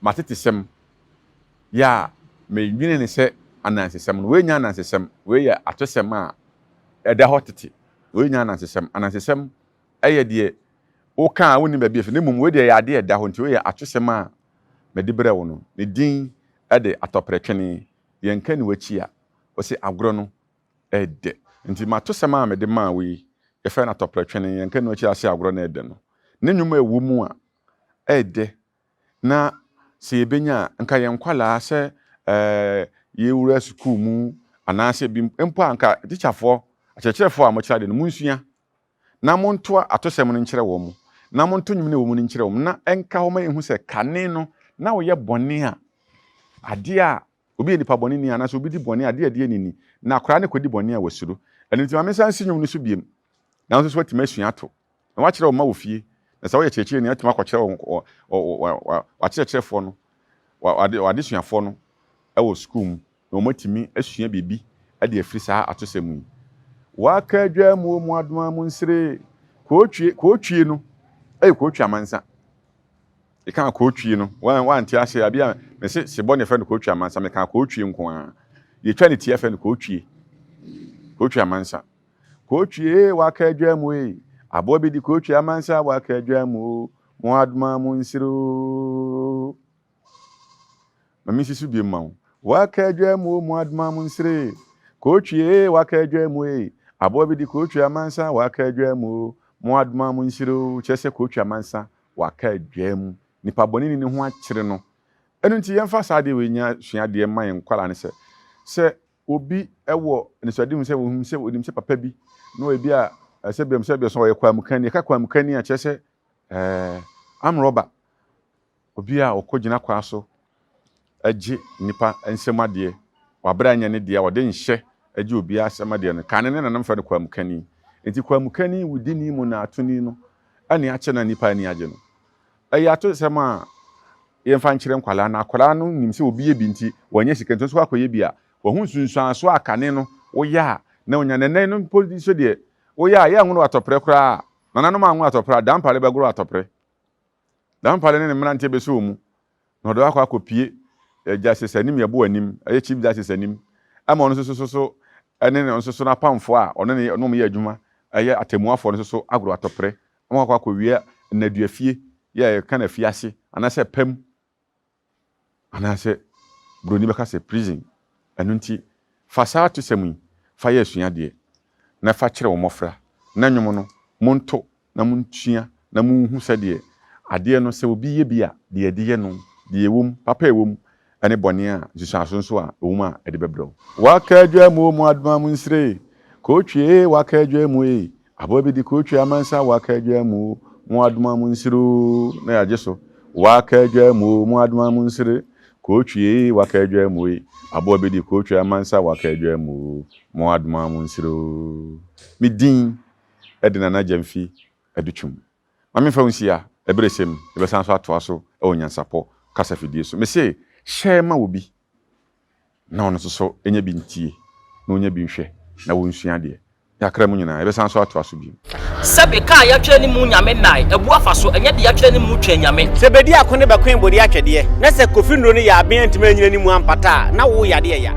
matetesɛm ya medwene ne sɛ anansesɛm no we nya anansesɛm we yɛ atosɛm a ɛda hɔ tete we nya anansesɛm ɛyɛ deɛ woka woni ba bia ne mum we de yade ɛda hɔ nti we yɛ atosɛm a mede brɛ wo no ne din ɛde atɔprɛ twene yɛnka ni wachi a ɔsɛ agorɔ no ɛde nti matosɛm a mede ma we yɛfɛ na atɔprɛ twene yɛnka ni wachi ase agorɔ no ɛde no ne nwuma ɛwɔ mu a ɛde na sɛ yɛbɛnya nka yɛnkwalaa sɛ yɛwura sukuu mu anaasɛ bi mpo anka teacherfoɔ akyerɛkyerɛfoɔ a mokyerɛ de no munsua na montoa atosɛm no nkyerɛ wɔ mu na monto nwum ne wɔ mu no nkyerɛ wɔ mu na ɛnka hɔ ma yɛhu sɛ kane no na woyɛ bɔne a ade a obi yɛ nipa bɔne ni anaasɛ obi di bɔne a ade nini na akora ne kɔdi bɔne a wasuro ɛno nti ma me san si nwum no so biem na nso so watumi asua ato na wakyerɛ wɔ ma wɔ fie na sɛ woyɛ kyerɛkyerɛ ni atumi akɔkyerɛ wakyerɛkyerɛfoɔ no wadesuafoɔ no ɛwɔ sukuu mu na wɔmatumi asua biribi ɛde afiri saa atosɛm yi waka adwa mu adoma mu nsere kootwie no ɛyɛ kootwie amansa ɛka kootwie no wante ase abi a mese sebɔ ne fɛ no kootwie amansa meka kootwie nko a yɛtwa ne tie fɛ no kootwie amansa kootwie waka adwa mu aboa bi di kootwie amansa waka adwa mu adoma mu nsere mami sisu bi ma waka adwa mu adoma mu nsere kootwie waka adwa mu aboa bi di kootwie amansa waka adwa mu adoma mu nsere kyerɛ sɛ kootwie amansa waka adwa mu nipa bɔne ne ho akyere no ɛno nti yɛmfa saa deɛ wɔnya suadeɛ ma yɛn kwala ne sɛ obi ɛwɔ nesuadeɛ mu sɛ onim sɛ papa bi na obi a sɛ bɛm sɛ bɛso ɔyɛ kwamukani ɛka kwamukani a kyerɛ sɛ amrɔba obi a ɔkɔ gyina kwa so agye nipa nsɛm adeɛ wabra anya ne deɛ wɔde nhyɛ agye obi asɛm adeɛ no kane ne nanam fa no kwamukani nti kwamukani wudi ni mu na atoni no ɛne akyɛ na nipa ani agye no ɛyɛ atosɛm a yɛmfa nkyerɛ nkwalaa na akwalaa no nim sɛ obi yɛ bi nti wɔnyɛ sika nti so akɔyɛ bi a wɔho nsunsuan so akane no woyɛ a na onya nɛnɛn no mpo so deɛ woyɛ a yɛ anwono atɔprɛ koraa nananom anwono atɔprɛ a dampare bɛgoro atɔprɛ dampare ne mmeranteɛ bɛsɛ wɔ mu na ɔde akɔpie justice anim yɛbɔ anim ɛyɛ chief justice anim ama ɔno so ɛne ne nso no apamfoɔ a ɔno ne yɛ adwuma ɛyɛ atemmuafoɔ no so agoro atɔprɛ ama akɔwie nnaduafie yɛ kind of fiase anase pem anase broni bɛka sɛ prison ɛno nti fa saa to sɛm fa yɛ asua deɛ na fa kyerɛ wo mmɔfra na nwom no monto na montua na monhu sɛ deɛ adeɛ no sɛ obi yɛ bi a deɛ de yɛ no deɛ ɛwom papa ɛwom ɛne bɔne a nsusuaso nso a ɛwom a ɛde bɛbrɛ wo waka adwa mu mu adoma mu nsire kootwie waka adwa mu abo bi di kootwie amansa waka adwa mu adoma mu nsiro na yagye so waka adwa mu adoma mu nsire kootwie waka adwa mu abo bi di kootwie amansa waka adwa mu adoma mu nsiro me din ɛde Nana Gyamfi adutwum mame fa unsia ebresem ebesan so atoa so onyansapɔ kasa fidie so me se share ma obi na ono so enya bi ntie na onya bi nhwɛ na wonsua de yakra mu nyina ebesan so atoa so bi sebe ka ya twɛ ni mu nyame nai ebu afa so enya de ya twɛ ni mu twɛ nyame sebedi akone bakwen bodi atwɛde na sɛ Kofi Nduro ne ya aben antime anyina ni mu ampata na wo yade ya